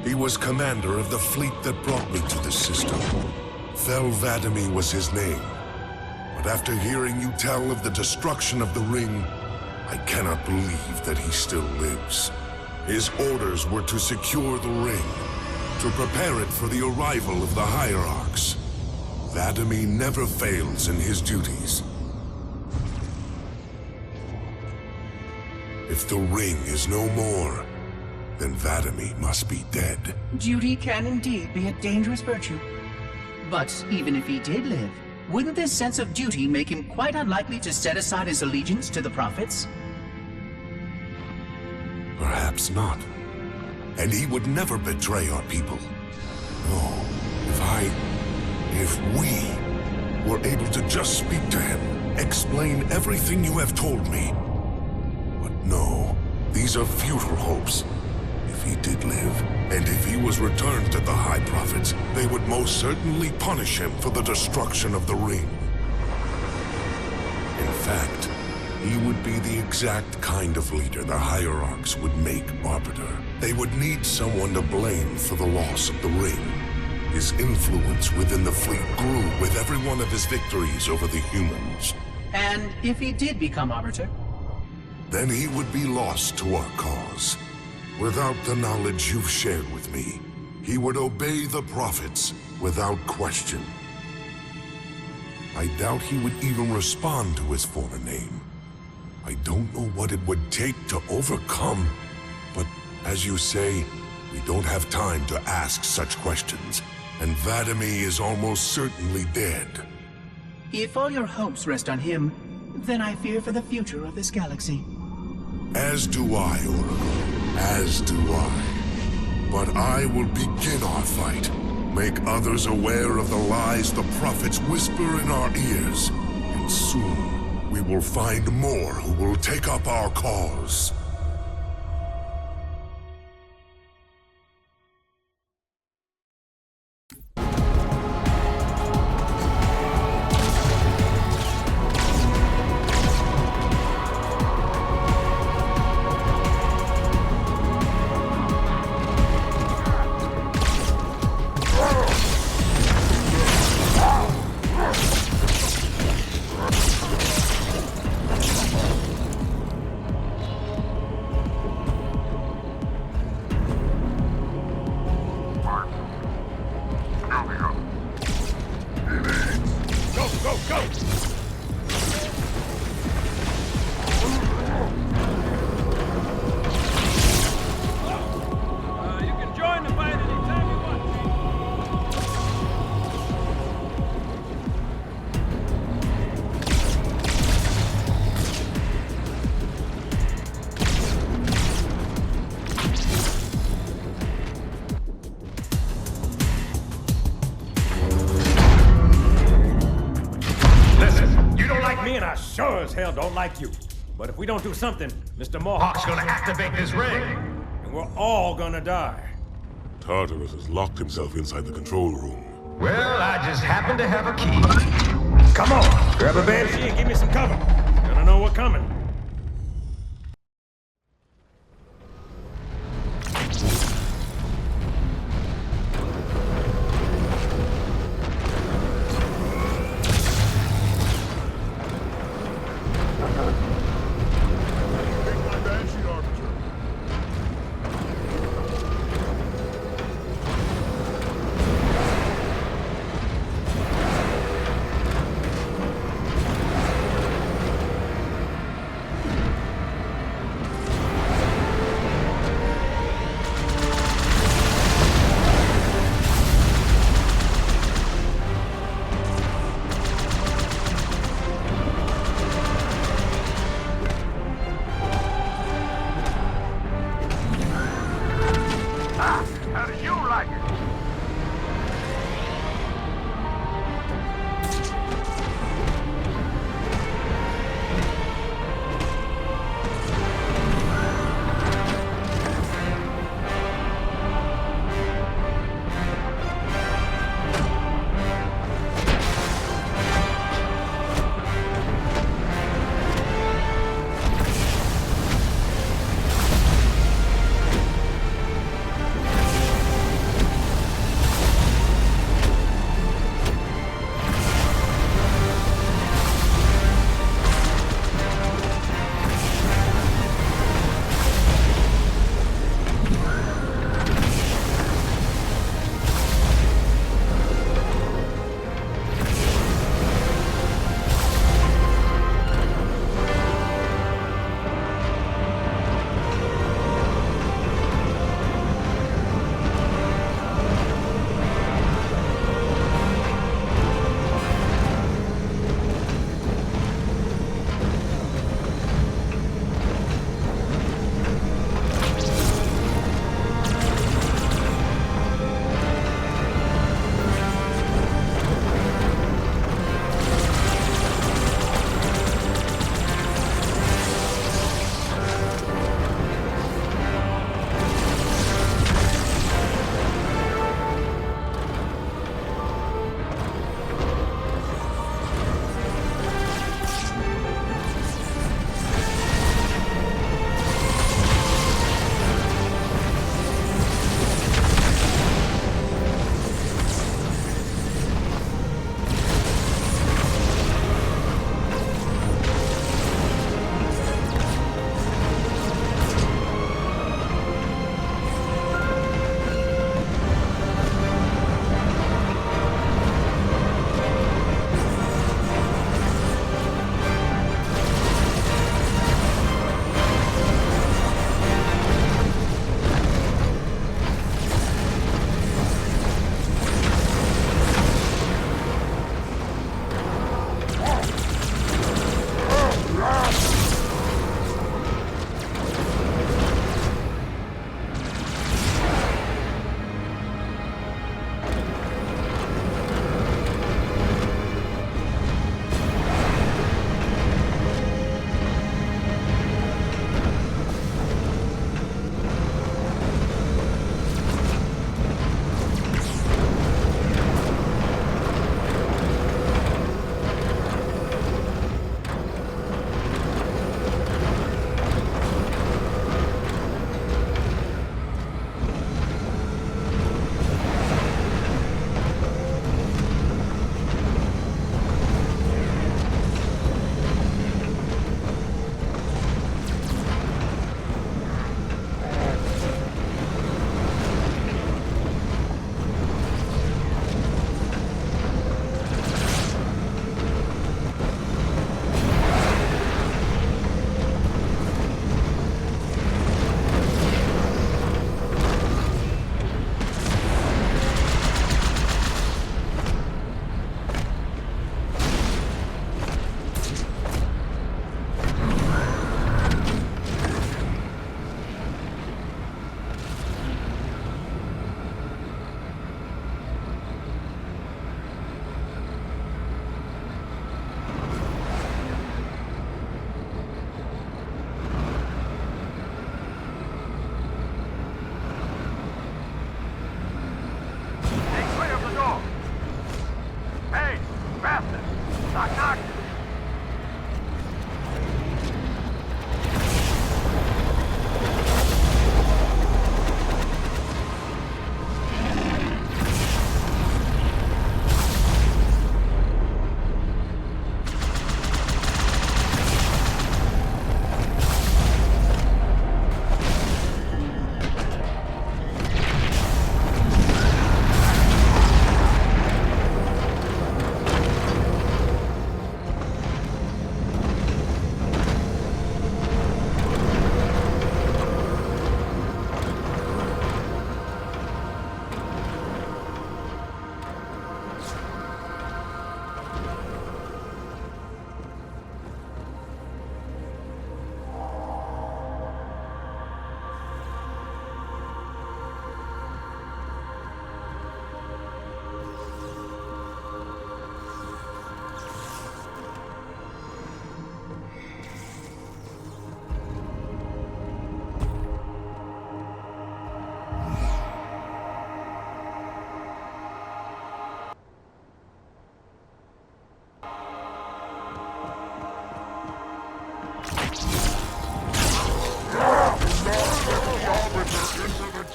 He was commander of the fleet that brought me to this system. Fel 'Vadamee was his name. But after hearing you tell of the destruction of the ring, I cannot believe that he still lives. His orders were to secure the ring, to prepare it for the arrival of the Hierarchs. 'Vadamee never fails in his duties. If the ring is no more, then 'Vadamee must be dead. Duty can indeed be a dangerous virtue. But even if he did live, wouldn't this sense of duty make him quite unlikely to set aside his allegiance to the Prophets? Perhaps not. And he would never betray our people. No, if we were able to just speak to him, explain everything you have told me. But no, these are futile hopes. If he did live, and if he was returned to the High Prophets, they would most certainly punish him for the destruction of the ring. In fact, he would be the exact kind of leader the Hierarchs would make Arbiter. They would need someone to blame for the loss of the ring. His influence within the fleet grew with every one of his victories over the humans. And if he did become Arbiter? Then he would be lost to our cause. Without the knowledge you've shared with me, he would obey the Prophets without question. I doubt he would even respond to his former name. I don't know what it would take to overcome, but as you say, we don't have time to ask such questions, and 'Vadamee is almost certainly dead. If all your hopes rest on him, then I fear for the future of this galaxy. As do I, Oracle. As do I. But I will begin our fight. Make others aware of the lies the Prophets whisper in our ears. And soon, we will find more who will take up our cause. Sure as hell don't like you. But if we don't do something, Mr. Mohawk's gonna activate this ring. And we're all gonna die. Tartarus has locked himself inside the control room. Well, I just happen to have a key. Come on, grab a banshee and give me some cover. Gonna know what's coming.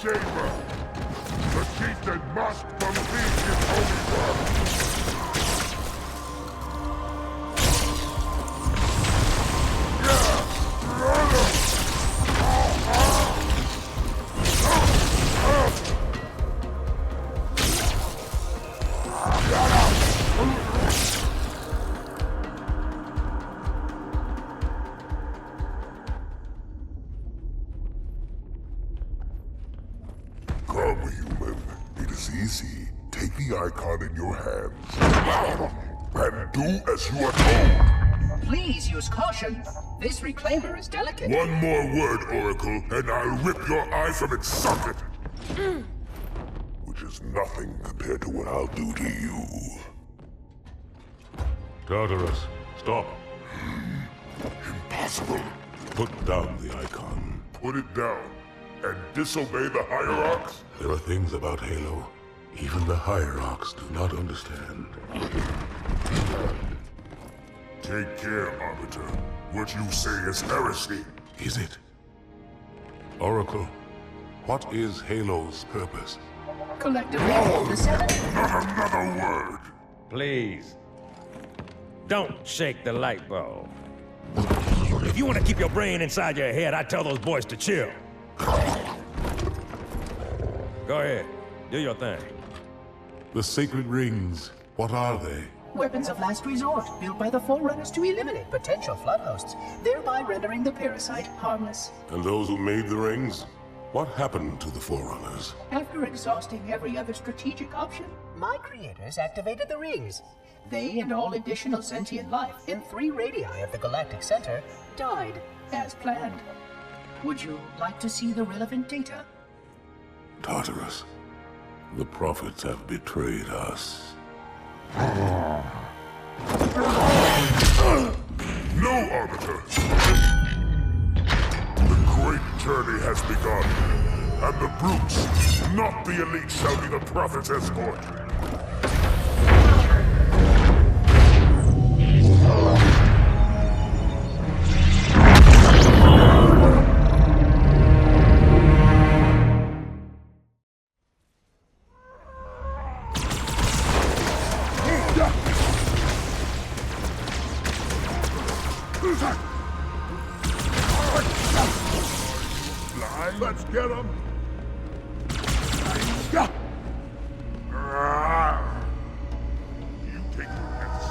chamber. The chieftain must complete his holy work. Come, human. It is easy. Take the icon in your hands. And do as you are told. Please use caution. This reclaimer is delicate. One more word, Oracle, and I'll rip your eye from its socket. Which is nothing compared to what I'll do to you. Tartarus, stop. Impossible. Put down the icon. Put it down and disobey the Hierarchs? There are things about Halo even the Hierarchs do not understand. Take care, Arbiter. What you say is heresy. Is it? Oracle, what is Halo's purpose? Collectively, the seven. Not another word. Please. Don't shake the light bulb. If you want to keep your brain inside your head, I tell those boys to chill. Go ahead. Do your thing. The sacred rings, what are they? Weapons of last resort, built by the Forerunners to eliminate potential flood hosts, thereby rendering the parasite harmless. And those who made the rings? What happened to the Forerunners? After exhausting every other strategic option, my creators activated the rings. They and all additional sentient life in 3 radii of the Galactic Center died as planned. Would you like to see the relevant data? Tartarus, the prophets have betrayed us. No, Arbiter! The great journey has begun, and the brutes, not the elite, shall be the prophet's escort. Let's get him! You take your hits.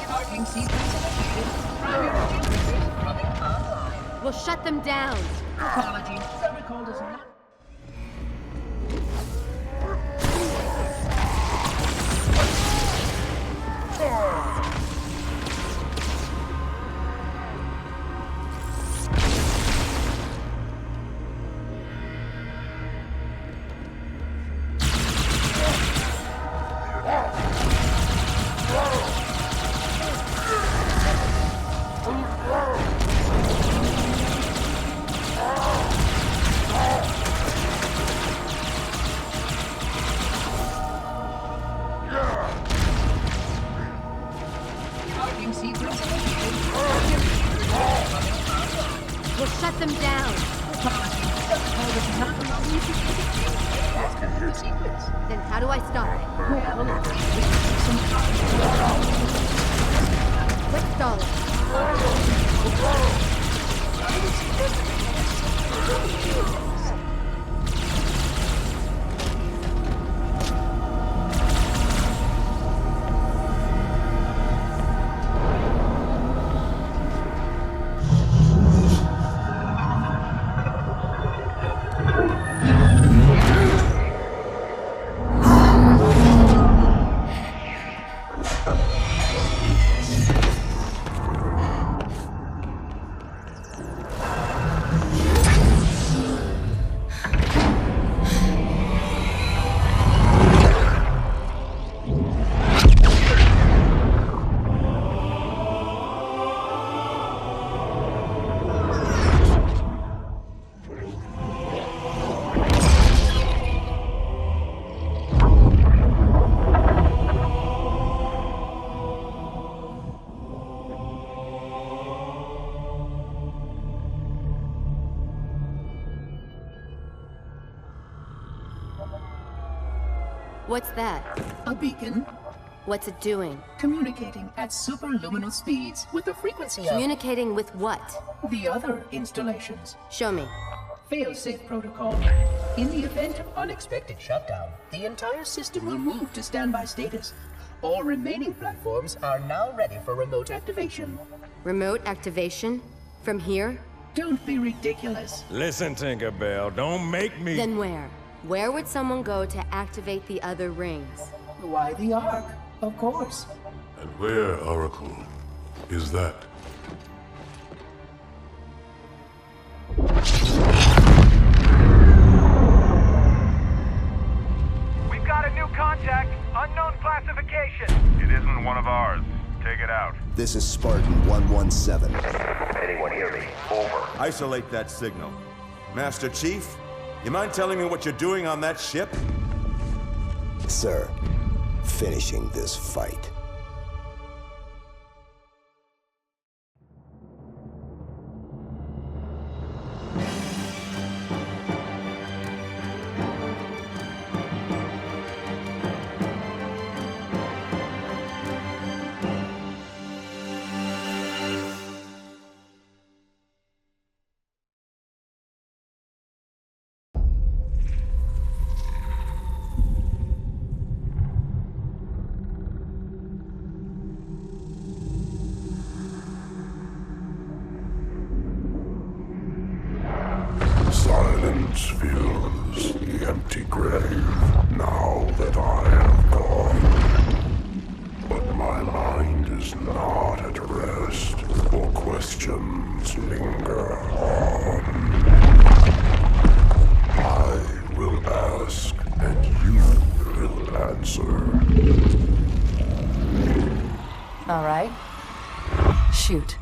Charging sequence initiated. Primary generators coming online. We'll shut them down. Apologies. The recall does not. Charging sequence initiated. We'll shut them down. Apologies. The recall does not allow me to activate the sequence. Then how do I start it? Well, it takes some time. Quick stalling. What's that? A beacon. What's it doing? Communicating at superluminal speeds with the frequency of... Communicating with what? the other installations. Show me. Fail-safe protocol. In the event of unexpected shutdown, the entire system will move to standby status. All remaining platforms are now ready for remote activation. Remote activation? From here? Don't be ridiculous. Listen, Tinkerbell, don't make me... Then where? Where would someone go to activate the other rings? Why the Ark? Of course. And where, Oracle, is that? We've got a new contact. Unknown classification. It isn't one of ours. Take it out. This is Spartan 117. Anyone hear me? Over. Isolate that signal. Master Chief, you mind telling me what you're doing on that ship? Sir, finishing this fight. Silence fills the empty grave now that I have gone. But my mind is not at rest, for questions linger on. I will ask, and you will answer. All right. Shoot.